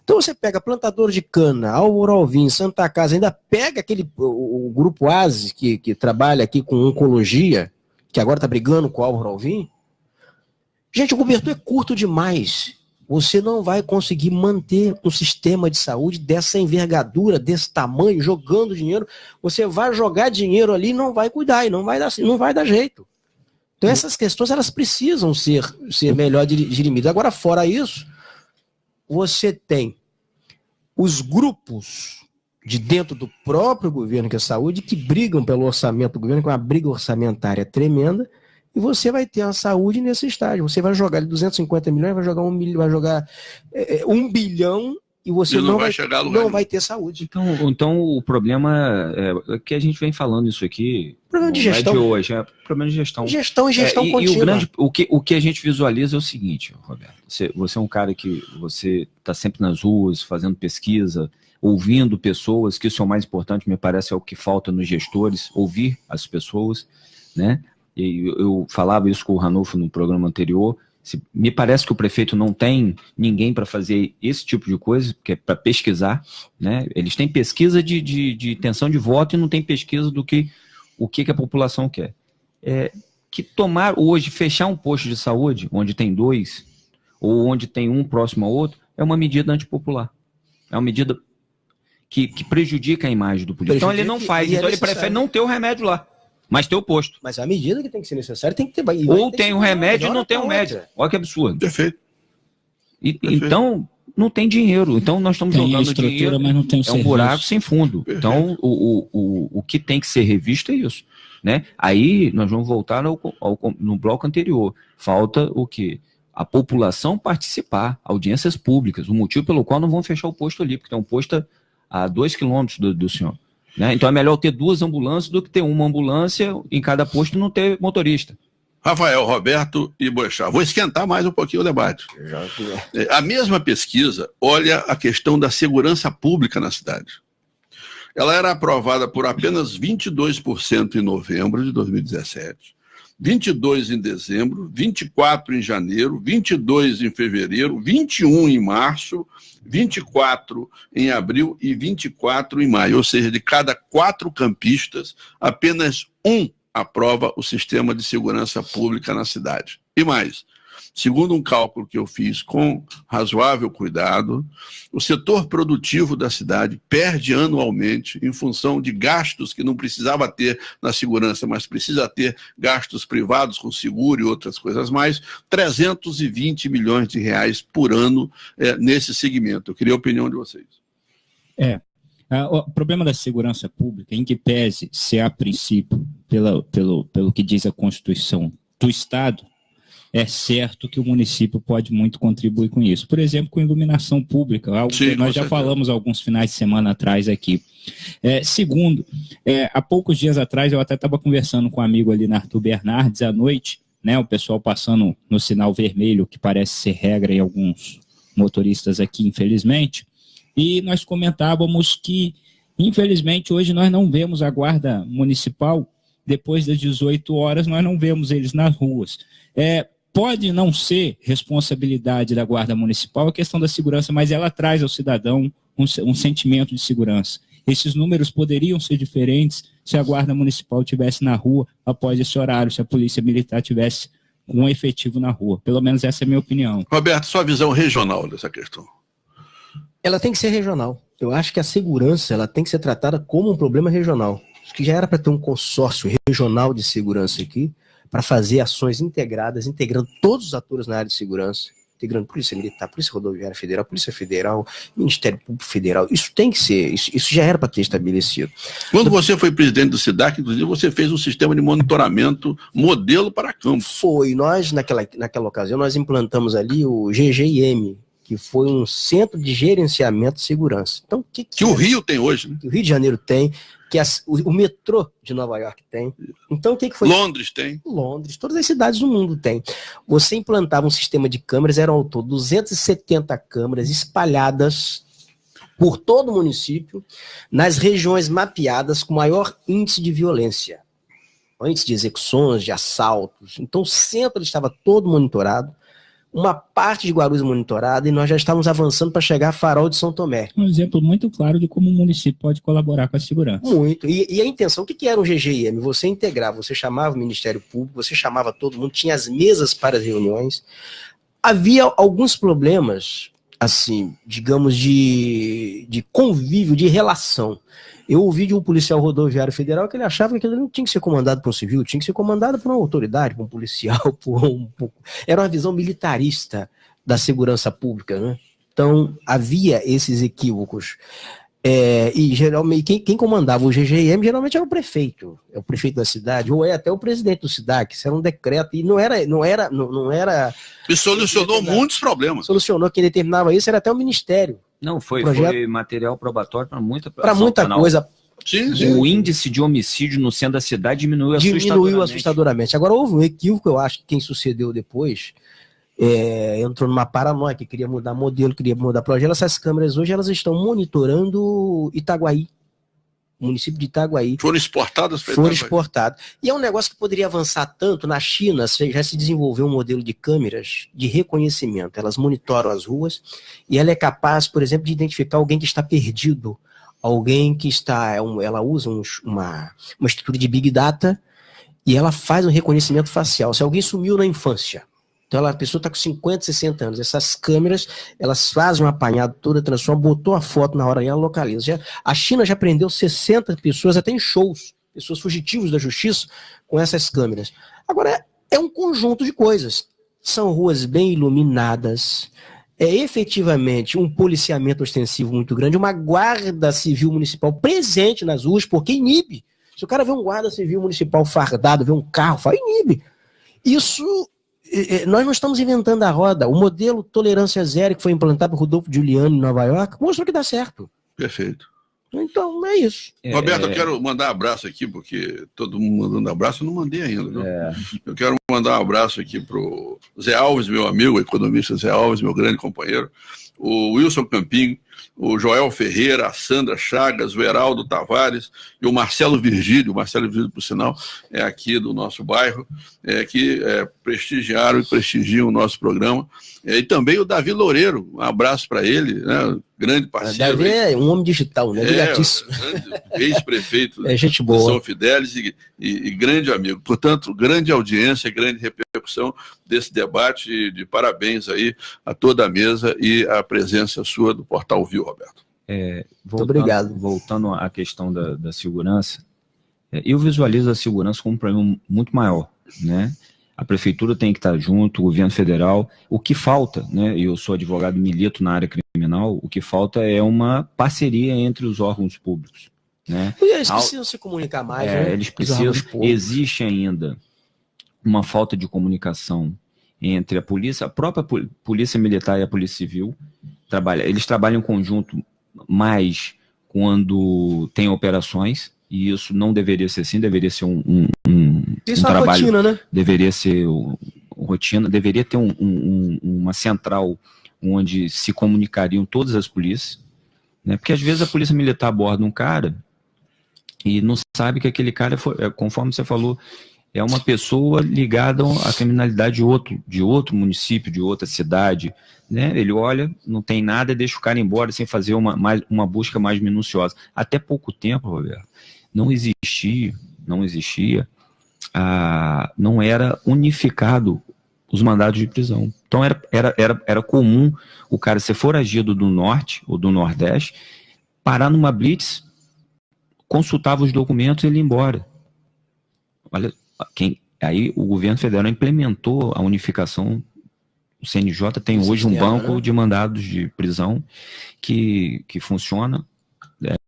Então você pega plantador de cana, Álvaro Alvim, Santa Casa, ainda pega o grupo ASE, que trabalha aqui com oncologia, que agora está brigando com o Álvaro Alvim. Gente, o cobertor é curto demais. Você não vai conseguir manter um sistema de saúde dessa envergadura, desse tamanho, jogando dinheiro. Você vai jogar dinheiro ali e não vai cuidar, e não vai dar jeito. Então essas questões elas precisam ser melhor dirimidas. Agora, fora isso, você tem os grupos de dentro do próprio governo, que é a saúde, que brigam pelo orçamento do governo, com uma briga orçamentária tremenda, e você vai ter a saúde nesse estágio. Você vai jogar 250 milhões, vai jogar 1 milhão, vai jogar 1 bilhão, e você não vai ter saúde. Então o problema é que a gente vem falando isso aqui. Problema de gestão. Não é de hoje, é problema de gestão. Gestão e gestão contínua. E o que a gente visualiza é o seguinte, Roberto. Você é um cara que você está sempre nas ruas, fazendo pesquisa, ouvindo pessoas, que isso é o mais importante, me parece, é o que falta nos gestores, ouvir as pessoas, né? E eu falava isso com o Ranulfo no programa anterior. Me parece que o prefeito não tem ninguém para fazer esse tipo de coisa, que é para pesquisar, né? Eles têm pesquisa de intenção de voto e não tem pesquisa do que a população quer. Que tomar hoje, fechar um posto de saúde, onde tem 2, ou onde tem um próximo ao outro, é uma medida antipopular. É uma medida que prejudica a imagem do político. Então ele não faz, então ele prefere não ter o remédio lá, mas ter o posto. Mas a medida que tem que ser necessária tem que ter... Ou tem o remédio e não tem o médico. Olha que absurdo. Perfeito. Então, não tem dinheiro. Então, nós estamos jogando dinheiro. Mas não tem um buraco sem fundo. Perfeito. Então, o que tem que ser revisto é isso. Né? Aí, nós vamos voltar no bloco anterior. Falta o quê? A população participar, audiências públicas. O motivo pelo qual não vão fechar o posto ali, porque tem um posto a 2 quilômetros do senhor. Né? Então é melhor ter 2 ambulâncias do que ter uma ambulância em cada posto e não ter motorista. Rafael, Roberto e Boechat. Vou esquentar mais um pouquinho o debate. A mesma pesquisa olha a questão da segurança pública na cidade. Ela era aprovada por apenas 22% em novembro de 2017, 22% em dezembro, 24% em janeiro, 22% em fevereiro, 21% em março, 24% em abril e 24% em maio. Ou seja, de cada 4 campistas, apenas 1 aprova o sistema de segurança pública na cidade. E mais, segundo um cálculo que eu fiz com razoável cuidado, o setor produtivo da cidade perde anualmente, em função de gastos que não precisava ter na segurança, mas precisa ter gastos privados com seguro e outras coisas mais, 320 milhões de reais por ano nesse segmento. Eu queria a opinião de vocês. O problema da segurança pública, em que pese ser a princípio, pelo que diz a Constituição do Estado, é certo que o município pode muito contribuir com isso. Por exemplo, com iluminação pública, algo que nós já falamos alguns finais de semana atrás aqui. Segundo, há poucos dias atrás eu até estava conversando com um amigo ali na Arthur Bernardes à noite, né, o pessoal passando no sinal vermelho, que parece ser regra em alguns motoristas aqui, infelizmente, e nós comentávamos que, infelizmente, hoje nós não vemos a guarda municipal, depois das 18 horas, nós não vemos eles nas ruas. Pode não ser responsabilidade da guarda municipal a questão da segurança, mas ela traz ao cidadão um sentimento de segurança. Esses números poderiam ser diferentes se a guarda municipal estivesse na rua após esse horário, se a polícia militar estivesse com um efetivo na rua. Pelo menos essa é a minha opinião. Roberto, sua visão regional dessa questão? Ela tem que ser regional. Eu acho que a segurança ela tem que ser tratada como um problema regional. Acho que já era para ter um consórcio regional de segurança aqui, para fazer ações integradas, integrando todos os atores na área de segurança, integrando Polícia Militar, Polícia Rodoviária Federal, Polícia Federal, Ministério Público Federal. Isso tem que ser, isso já era para ter estabelecido. Quando você foi presidente do SIDAC, inclusive, você fez um sistema de monitoramento modelo para campo. Foi, nós, naquela ocasião, nós implantamos ali o GGIM, que foi um centro de gerenciamento de segurança. Então, que o Rio tem hoje, né? Que o Rio de Janeiro tem, que o metrô de Nova York tem. Então, o que foi? Londres tem. Londres, todas as cidades do mundo tem. Você implantava um sistema de câmeras, eram ao todo 270 câmeras espalhadas por todo o município, nas regiões mapeadas com maior índice de violência. Índice de execuções, de assaltos. Então, o centro estava todo monitorado. Uma parte de Guarulhos monitorada e nós já estávamos avançando para chegar a Farol de São Tomé. Um exemplo muito claro de como o município pode colaborar com a segurança. Muito. E a intenção, o que era um GGIM? Você integrar, você chamava o Ministério Público, você chamava todo mundo, tinha as mesas para as reuniões. Havia alguns problemas, assim, digamos, de convívio, de relação. Eu ouvi de um policial rodoviário federal que ele achava que aquilo não tinha que ser comandado por um civil, tinha que ser comandado por uma autoridade, por um policial, era uma visão militarista da segurança pública, né? Então, havia esses equívocos. E geralmente, quem comandava o GGIM geralmente era o prefeito da cidade, ou até o presidente do SIDAC, isso era um decreto, e não era. E solucionou muitos problemas. Solucionou, quem determinava isso era até o Ministério. Não, foi material probatório para muita coisa. Sim. O índice de homicídio no centro da cidade diminuiu assustadoramente. Agora, houve um equívoco, eu acho que quem sucedeu depois entrou numa paranoia, que queria mudar modelo, queria mudar projeto. Essas câmeras hoje elas estão monitorando Itaguaí, o município de Itaguaí. Foram exportadas? Foram exportadas. E é um negócio que poderia avançar tanto. Na China já se desenvolveu um modelo de câmeras de reconhecimento. Elas monitoram as ruas e ela é capaz, por exemplo, de identificar alguém que está perdido. Alguém que está... Ela usa uma estrutura de Big Data e ela faz um reconhecimento facial. Se alguém sumiu na infância, então a pessoa está com 50, 60 anos. Essas câmeras, elas fazem um apanhado toda, transformam, botou a foto na hora e ela localiza. A China já prendeu 60 pessoas, até em shows, pessoas fugitivas da justiça, com essas câmeras. Agora, é um conjunto de coisas. São ruas bem iluminadas, efetivamente um policiamento ostensivo muito grande, uma guarda civil municipal presente nas ruas, porque inibe. Se o cara vê um guarda civil municipal fardado, vê um carro, fala, inibe. Isso... Nós não estamos inventando a roda. O modelo tolerância zero que foi implantado por Rodolfo Giuliani em Nova York mostrou que dá certo. Perfeito. Então, é isso. Roberto, eu quero mandar um abraço aqui, porque todo mundo mandando abraço, eu não mandei ainda. Não? Eu quero mandar um abraço aqui para o Zé Alves, meu amigo, o economista Zé Alves, meu grande companheiro, o Wilson Campinho, o Joel Ferreira, a Sandra Chagas, o Heraldo Tavares e o Marcelo Virgílio. O Marcelo Virgílio, por sinal, é aqui do nosso bairro, que prestigiaram e prestigiam o nosso programa. E também o Davi Loureiro, um abraço para ele, né? Grande parceiro. Davi é um homem digital, né? Ex-prefeito gente boa. de São Fidélis e grande amigo. Portanto, grande audiência, grande repercussão desse debate. De parabéns aí a toda a mesa e a presença sua do Portal Viu, Roberto. Muito obrigado. Voltando à questão da segurança, eu visualizo a segurança como um problema muito maior, né? A prefeitura tem que estar junto, o governo federal. O que falta, né? Eu sou advogado, milito na área criminal, o que falta é uma parceria entre os órgãos públicos, né? Eles precisam se comunicar mais, né? Eles precisam. Existe ainda uma falta de comunicação entre a polícia, a própria polícia militar e a polícia civil. Eles trabalham em conjunto mais quando tem operações, e isso não deveria ser assim, deveria ser um trabalho, rotina, né? Deveria ser rotina, deveria ter uma central onde se comunicariam todas as polícias, né? Porque às vezes a polícia militar aborda um cara e não sabe que aquele cara, conforme você falou, é uma pessoa ligada à criminalidade de outro município, de outra cidade, né? Ele olha, não tem nada e deixa o cara embora sem fazer uma busca mais minuciosa. Até pouco tempo, Roberto, não era unificado os mandados de prisão. Então era comum o cara ser foragido do norte ou do nordeste, parar numa blitz, consultava os documentos e ele ia embora. Olha, aí o governo federal implementou a unificação. O CNJ tem hoje um banco, né, de mandados de prisão que funciona.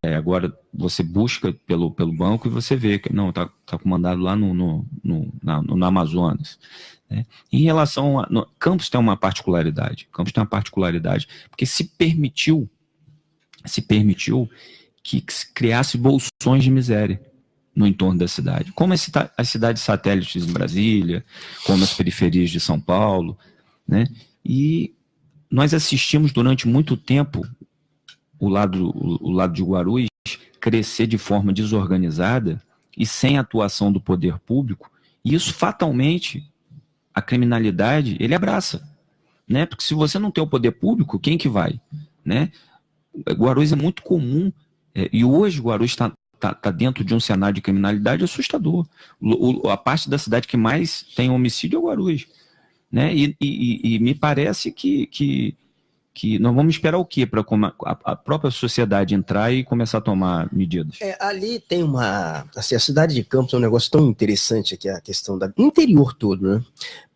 Agora você busca pelo banco e você vê que não, tá com mandado lá no Amazonas. Né? Em relação a... Campos tem uma particularidade. Porque se permitiu que se criasse bolsões de miséria no entorno da cidade. Como as cidades satélites em Brasília, como as periferias de São Paulo, né? E nós assistimos durante muito tempo o lado de Guarulhos crescer de forma desorganizada e sem atuação do poder público, e isso fatalmente a criminalidade ele abraça, né? Porque se você não tem o poder público, quem que vai, né? Guarulhos é muito comum, e hoje Guarulhos está dentro de um cenário de criminalidade assustador. A parte da cidade que mais tem homicídio é Guarulhos, né? E me parece que nós vamos esperar o quê? Para a própria sociedade entrar e começar a tomar medidas? Ali tem assim, a cidade de Campos é um negócio tão interessante aqui, a questão do interior todo, né?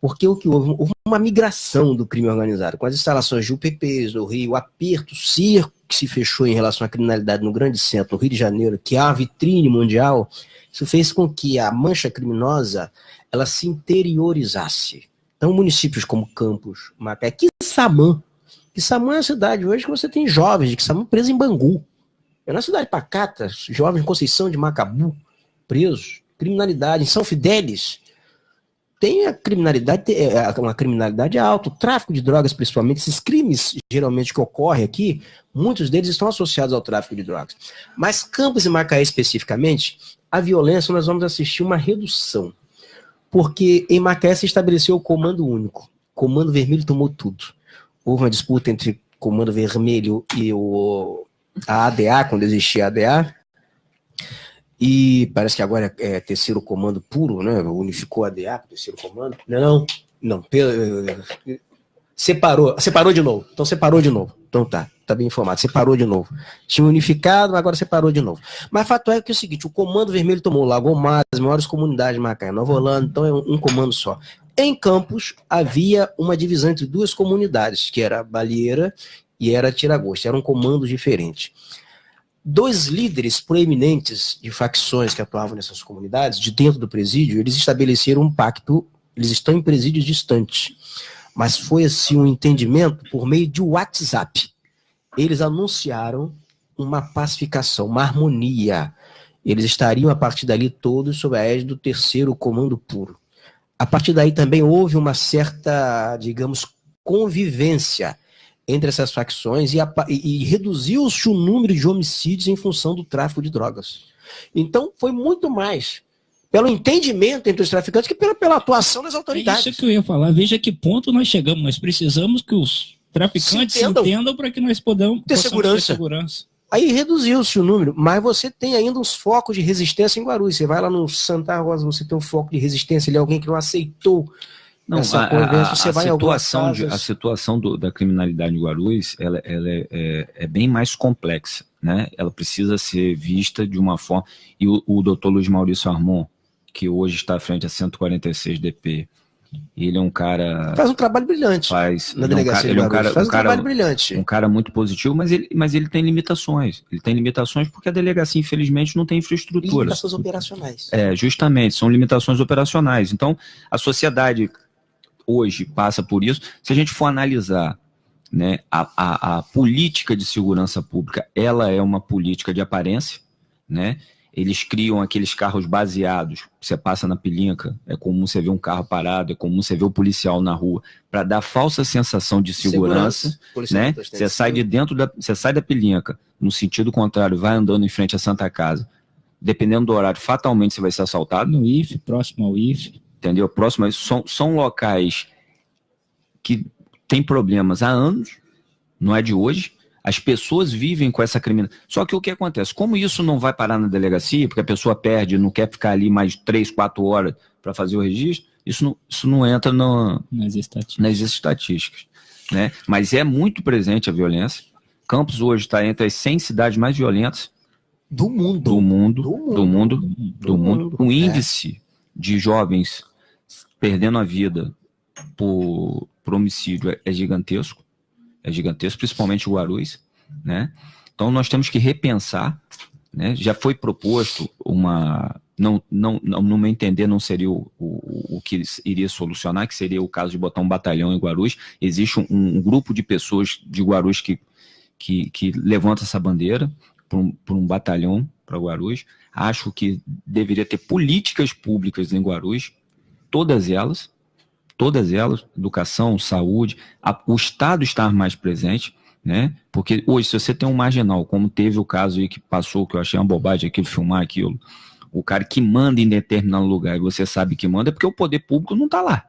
Porque o que houve uma migração do crime organizado, com as instalações de UPPs no Rio, o aperto, o cerco que se fechou em relação à criminalidade no grande centro, no Rio de Janeiro, que é uma vitrine mundial, isso fez com que a mancha criminosa ela se interiorizasse. Então, municípios como Campos, Macaé, Quissamã é uma cidade hoje que você tem jovens de Quissamã presos em Bangu. É uma cidade pacata, jovens em Conceição de Macabu presos. Criminalidade em São Fidélis tem a criminalidade, uma criminalidade alta, o tráfico de drogas principalmente, esses crimes geralmente que ocorrem aqui, muitos deles estão associados ao tráfico de drogas. Mas Campos e Macaé especificamente, a violência nós vamos assistir uma redução. Porque em Macaé se estabeleceu o comando único. O Comando Vermelho tomou tudo. Houve uma disputa entre o Comando Vermelho e a ADA, quando existia a ADA. E parece que agora é terceiro comando puro, né? Unificou a ADA, terceiro comando. Não. Separou de novo. Então separou de novo. Então tá bem informado. Separou de novo. Tinha unificado, agora separou de novo. Mas fato é que é o seguinte, o Comando Vermelho tomou Lagomar, as maiores comunidades de Macaé, Nova Holanda, então é um comando só. Em Campos havia uma divisão entre duas comunidades, que era a Balieira e era a Tiragosto. Eram comandos diferentes. Dois líderes proeminentes de facções que atuavam nessas comunidades, de dentro do presídio, eles estabeleceram um pacto, eles estão em presídios distantes, mas foi assim um entendimento por meio de WhatsApp. Eles anunciaram uma pacificação, uma harmonia. Eles estariam a partir dali todos sob a égide do terceiro comando puro. A partir daí também houve uma certa, digamos, convivência entre essas facções e reduziu-se o número de homicídios em função do tráfico de drogas. Então, foi muito mais pelo entendimento entre os traficantes que pela atuação das autoridades. É isso que eu ia falar. Veja a que ponto nós chegamos. Nós precisamos que os traficantes se entendam para que nós possamos ter segurança. Aí reduziu-se o número, mas você tem ainda uns focos de resistência em Guarulhos. Você vai lá no Santa Rosa, você tem um foco de resistência, ele é alguém que não aceitou essa conversa. Você vai a situação da criminalidade em Guarulhos, ela é bem mais complexa, né? Ela precisa ser vista de uma forma... E o doutor Luiz Maurício Armon, que hoje está à frente da 146 DP, ele é um cara... Faz um trabalho brilhante na delegacia de Guarulhos. Faz um trabalho brilhante. Um cara muito positivo, mas ele tem limitações. Ele tem limitações porque a delegacia, infelizmente, não tem infraestrutura. Limitações operacionais. Justamente, são limitações operacionais. Então, a sociedade hoje passa por isso. Se a gente for analisar, né, a política de segurança pública, ela é uma política de aparência, né? Eles criam aqueles carros baseados, você passa na Pilinca, é comum você ver um carro parado, é comum você ver o policial na rua, para dar falsa sensação de segurança, né? Você sai da Pilinca, no sentido contrário, vai andando em frente à Santa Casa, dependendo do horário, fatalmente você vai ser assaltado. No IFE, próximo ao IFE. Entendeu? Próximo, são locais que têm problemas há anos, não é de hoje. As pessoas vivem com essa criminalidade. Só que o que acontece? Como isso não vai parar na delegacia, porque a pessoa perde, não quer ficar ali mais 3, 4 horas para fazer o registro, isso não entra nas estatísticas. Né? Mas é muito presente a violência. Campos hoje está entre as 100 cidades mais violentas do mundo. O índice de jovens perdendo a vida por homicídio é gigantesco. É gigantesco, principalmente o Guarulhos, né? Então nós temos que repensar, né? Já foi proposto no meu entender, não seria o que iria solucionar, que seria o caso de botar um batalhão em Guarulhos. Existe um grupo de pessoas de Guarulhos que levanta essa bandeira por um batalhão para Guarulhos. Acho que deveria ter políticas públicas em Guarulhos, todas elas, educação, saúde, o Estado estar mais presente, né? Porque hoje, se você tem um marginal, como teve o caso aí que passou, que eu achei uma bobagem aquilo, filmar aquilo, o cara que manda em determinado lugar e você sabe que manda, é porque o poder público não está lá.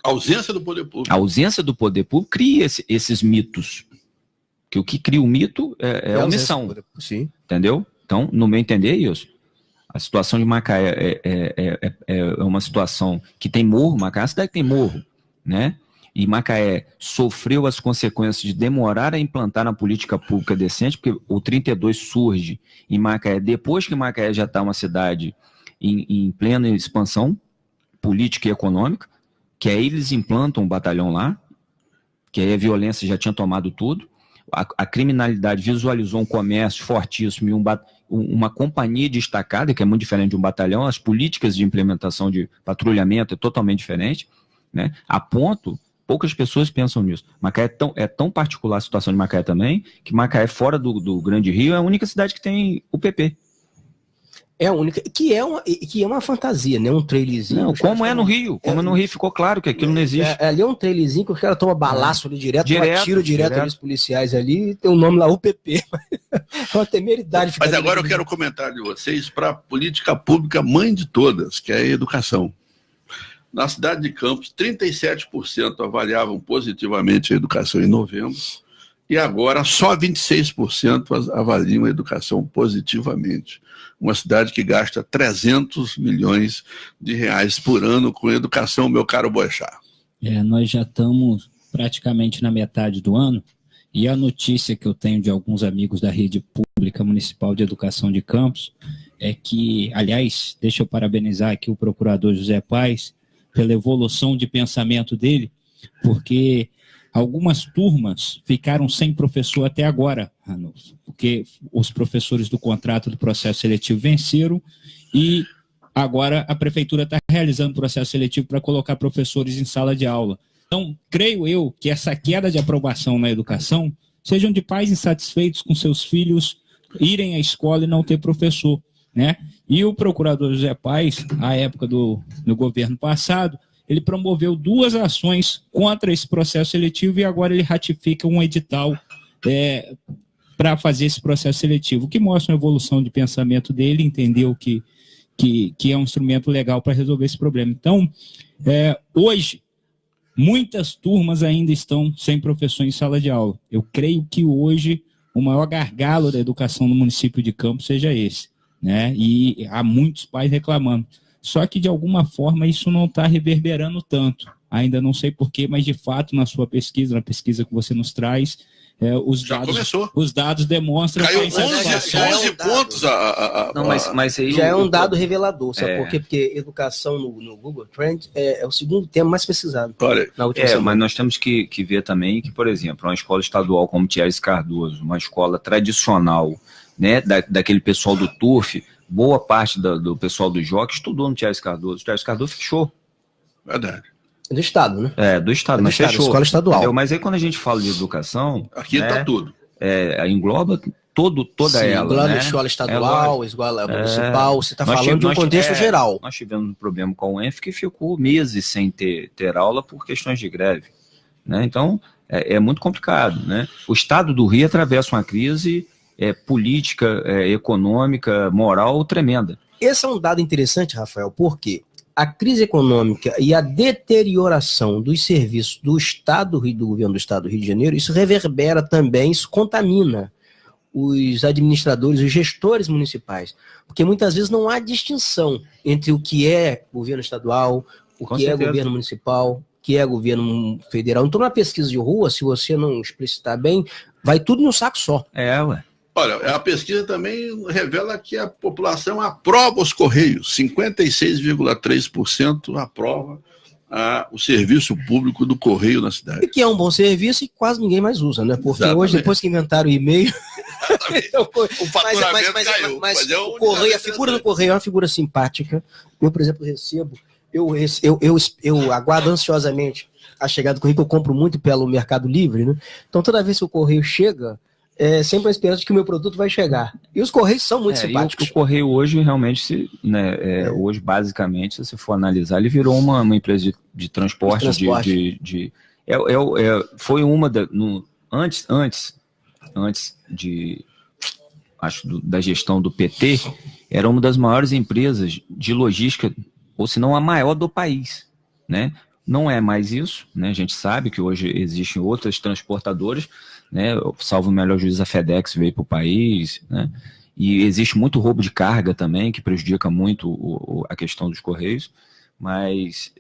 A ausência do poder público. A ausência do poder público cria esses mitos. Que o que cria o mito é a omissão. Sim. Entendeu? Então, no meu entender, é isso. A situação de Macaé é uma situação que tem morro. Macaé é uma cidade que tem morro, né? E Macaé sofreu as consequências de demorar a implantar uma política pública decente, porque o 32 surge em Macaé, depois que Macaé já está uma cidade em plena expansão política e econômica, que aí eles implantam um batalhão lá, que aí a violência já tinha tomado tudo, a criminalidade visualizou um comércio fortíssimo e uma companhia destacada, que é muito diferente de um batalhão, as políticas de implementação de patrulhamento é totalmente diferente, né? A ponto, poucas pessoas pensam nisso. Macaé é tão particular a situação de Macaé também, que Macaé, fora do Grande Rio, é a única cidade que tem UPP. É a única, que é uma fantasia, né? Um trailerzinho. Não, como é no Rio. Como no Rio ficou claro que aquilo não existe. Ali é um trailerzinho que o cara toma balaço ali direto. Tira direto ali os policiais ali, e tem o nome lá, UPP. É uma temeridade. Mas agora eu quero o comentário de vocês para a política pública mãe de todas, que é a educação. Na cidade de Campos, 37% avaliavam positivamente a educação em novembro, e agora só 26% avaliam a educação positivamente. Uma cidade que gasta 300 milhões de reais por ano com educação, meu caro Boechat. Nós já estamos praticamente na metade do ano, e a notícia que eu tenho de alguns amigos da Rede Pública Municipal de Educação de Campos é que, aliás, deixa eu parabenizar aqui o procurador José Paes pela evolução de pensamento dele, porque algumas turmas ficaram sem professor até agora, Ranulfo, porque os professores do contrato do processo seletivo venceram e agora a prefeitura está realizando processo seletivo para colocar professores em sala de aula. Então, creio eu que essa queda de aprovação na educação sejam de pais insatisfeitos com seus filhos irem à escola e não ter professor, né? E o procurador José Paes, à época do governo passado, ele promoveu 2 ações contra esse processo seletivo e agora ele ratifica um edital para fazer esse processo seletivo, o que mostra uma evolução de pensamento dele, entendeu que é um instrumento legal para resolver esse problema. Então, hoje, muitas turmas ainda estão sem professor em sala de aula. Eu creio que hoje o maior gargalo da educação no município de Campos seja esse, né? E há muitos pais reclamando. Só que, de alguma forma, isso não está reverberando tanto. Ainda não sei porquê, mas, de fato, na sua pesquisa, na pesquisa que você nos traz, os dados demonstram... Caiu 11 pontos. Não, mas aí já é um dado revelador, sabe por quê? Porque educação no Google Trends é o segundo tema mais pesquisado. Na última semana. Mas nós temos que ver também que, por exemplo, uma escola estadual como Thierry Cardoso, uma escola tradicional, né, daquele pessoal do TURF, boa parte do pessoal do JOC estudou no Thierry Cardoso. O Thierry Cardoso fechou. Verdade. Do Estado, né? Do Estado, mas Estado, fechou. escola estadual. Entendeu? Mas aí quando a gente fala de educação... Aqui está tudo. Engloba toda Sim, ela, engloba né? escola estadual, escola municipal, você está falando de um contexto geral. Nós tivemos um problema com o UENF que ficou meses sem ter aula por questões de greve, né? Então, é muito complicado, né? O Estado do Rio atravessa uma crise política, econômica, moral tremenda. Esse é um dado interessante, Rafael, porque a crise econômica e a deterioração dos serviços do Estado do Rio, do governo do Estado do Rio de Janeiro, isso reverbera também, isso contamina os administradores, os gestores municipais, porque muitas vezes não há distinção entre o que é governo estadual, o que é governo municipal, o que é governo federal. Então, na pesquisa de rua, se você não explicitar bem, vai tudo no saco só. Ué. Olha, a pesquisa também revela que a população aprova os Correios. 56,3% aprova o serviço público do Correio na cidade. E que é um bom serviço e quase ninguém mais usa, né? Porque Exatamente. Hoje, depois que inventaram o e-mail... O faturamento caiu. Mas o Correio, a figura do Correio é uma figura simpática. Eu, por exemplo, eu aguardo ansiosamente a chegada do Correio, que eu compro muito pelo Mercado Livre, né? Então, toda vez que o Correio chega... sempre a esperança de que o meu produto vai chegar. E os Correios são muito simpáticos. O Correio hoje realmente, hoje basicamente, se você for analisar, ele virou uma empresa de transporte. Foi uma antes da gestão do PT, era uma das maiores empresas de logística, ou se não a maior do país, né? Não é mais isso, né? A gente sabe que hoje existem outras transportadoras, né? Salvo o melhor juízo, a FedEx veio para o país, né? E existe muito roubo de carga também, que prejudica muito a questão dos Correios, mas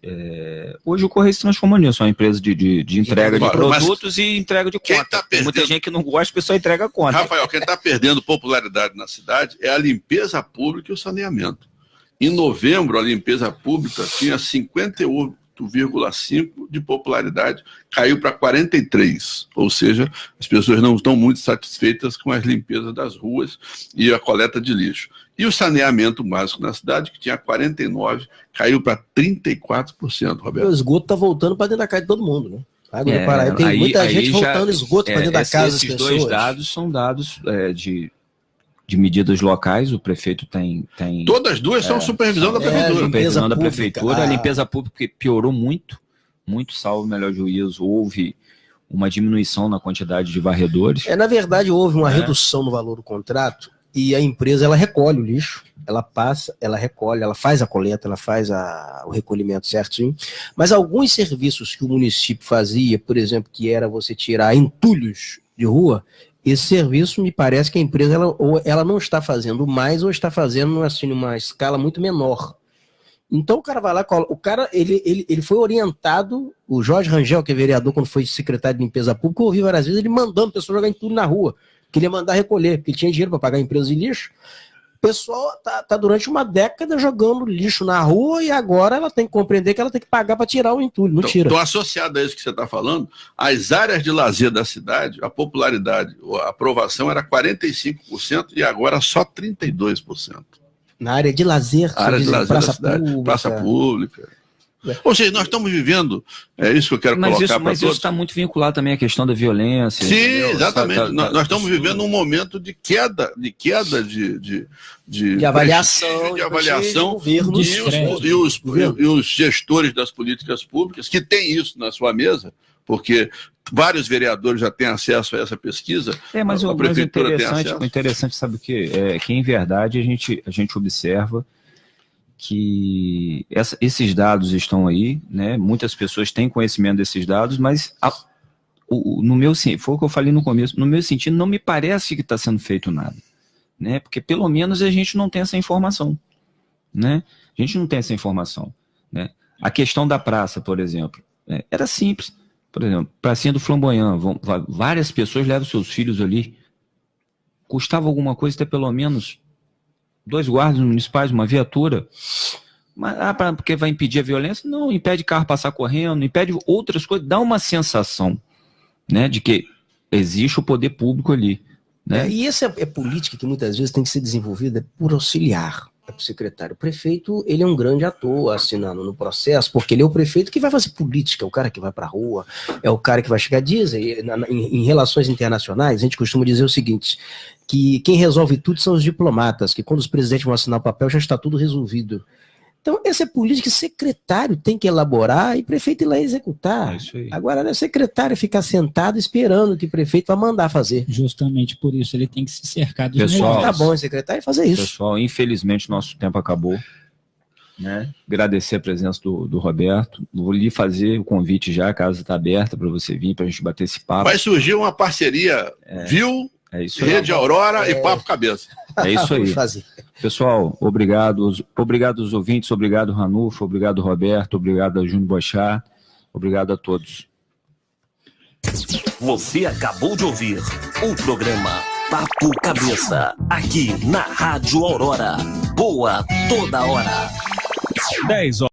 hoje o Correio se transformou nisso, uma empresa de entrega de produtos e entrega de conta. Tem muita gente que não gosta, o pessoal entrega a conta. Rafael, quem está perdendo popularidade na cidade é a limpeza pública e o saneamento. Em novembro, a limpeza pública tinha 58,5% de popularidade, caiu para 43%, ou seja, as pessoas não estão muito satisfeitas com as limpezas das ruas e a coleta de lixo. E o saneamento básico na cidade, que tinha 49%, caiu para 34%, Roberto. O esgoto está voltando para dentro da casa de todo mundo, né? Tem muita gente voltando esgoto para dentro da casa das pessoas. Esses dois dados são dados de medidas locais, o prefeito tem... Todas duas são supervisão da prefeitura. Supervisão da prefeitura, a limpeza pública piorou muito, salvo o melhor juízo, houve uma diminuição na quantidade de varredores. Na verdade, houve uma redução no valor do contrato e a empresa, ela recolhe o lixo, ela passa, ela recolhe, ela faz a coleta, ela faz o recolhimento certinho, mas alguns serviços que o município fazia, por exemplo, que era você tirar entulhos de rua, esse serviço, me parece que a empresa ela não está fazendo mais ou está fazendo assim, numa escala muito menor. Então o cara vai lá, o cara ele foi orientado, o Jorge Rangel, que é vereador, quando foi secretário de limpeza pública, eu ouvi várias vezes ele mandando a pessoa jogar tudo na rua, que ele ia mandar recolher, porque ele tinha dinheiro para pagar a empresa de lixo. O pessoal tá durante uma década jogando lixo na rua e agora ela tem que compreender que ela tem que pagar para tirar o entulho, não tira. Então, associado a isso que você está falando, as áreas de lazer da cidade, a popularidade, a aprovação era 45% e agora só 32%. Na área de lazer, praça pública. Ou seja, nós estamos vivendo, isso que eu quero colocar para todos. Mas isso está muito vinculado também à questão da violência. Sim, entendeu? Exatamente. Nós estamos vivendo um momento de queda de avaliação, e os gestores das políticas públicas, que têm isso na sua mesa, porque vários vereadores já têm acesso a essa pesquisa. Mas o interessante, sabe o quê? Que em verdade a gente observa que esses dados estão aí, né? Muitas pessoas têm conhecimento desses dados, mas foi o que eu falei no começo, no meu sentido, não me parece que está sendo feito nada, né? Porque pelo menos a gente não tem essa informação, né? A gente não tem essa informação, né? A questão da praça, por exemplo, era simples. Por exemplo, pracinha do Flamboyant, várias pessoas levam seus filhos ali, custava alguma coisa ter pelo menos 2 guardas municipais, uma viatura, mas, porque vai impedir a violência? Não, impede carro passar correndo, impede outras coisas, dá uma sensação, né, de que existe o poder público ali, né? E essa é política que muitas vezes tem que ser desenvolvida por auxiliar. É pro secretário. O prefeito, ele é um grande ator assinando no processo, porque ele é o prefeito que vai fazer política, é o cara que vai pra rua, é o cara que vai chegar. Dizem, em relações internacionais, a gente costuma dizer o seguinte, que quem resolve tudo são os diplomatas, que quando os presidentes vão assinar o papel já está tudo resolvido. Então, essa é política que secretário tem que elaborar e o prefeito ir lá executar. Agora, não é secretário ficar sentado esperando que o prefeito vai mandar fazer. Justamente por isso ele tem que se cercar dos Pessoal, melhores. Tá bom, secretário, fazer isso. Pessoal, infelizmente nosso tempo acabou. Né? Agradecer a presença do Roberto. Vou lhe fazer o convite já, a casa está aberta para você vir, para a gente bater esse papo. Vai surgir uma parceria, viu? É isso aí. Rede Aurora e Papo Cabeça. É isso aí. Fazer. Pessoal, obrigado aos ouvintes, obrigado Ranulfo, obrigado Roberto, obrigado a Júnior Boechat, obrigado a todos. Você acabou de ouvir o programa Papo Cabeça, aqui na Rádio Aurora. Boa toda hora. 10 horas.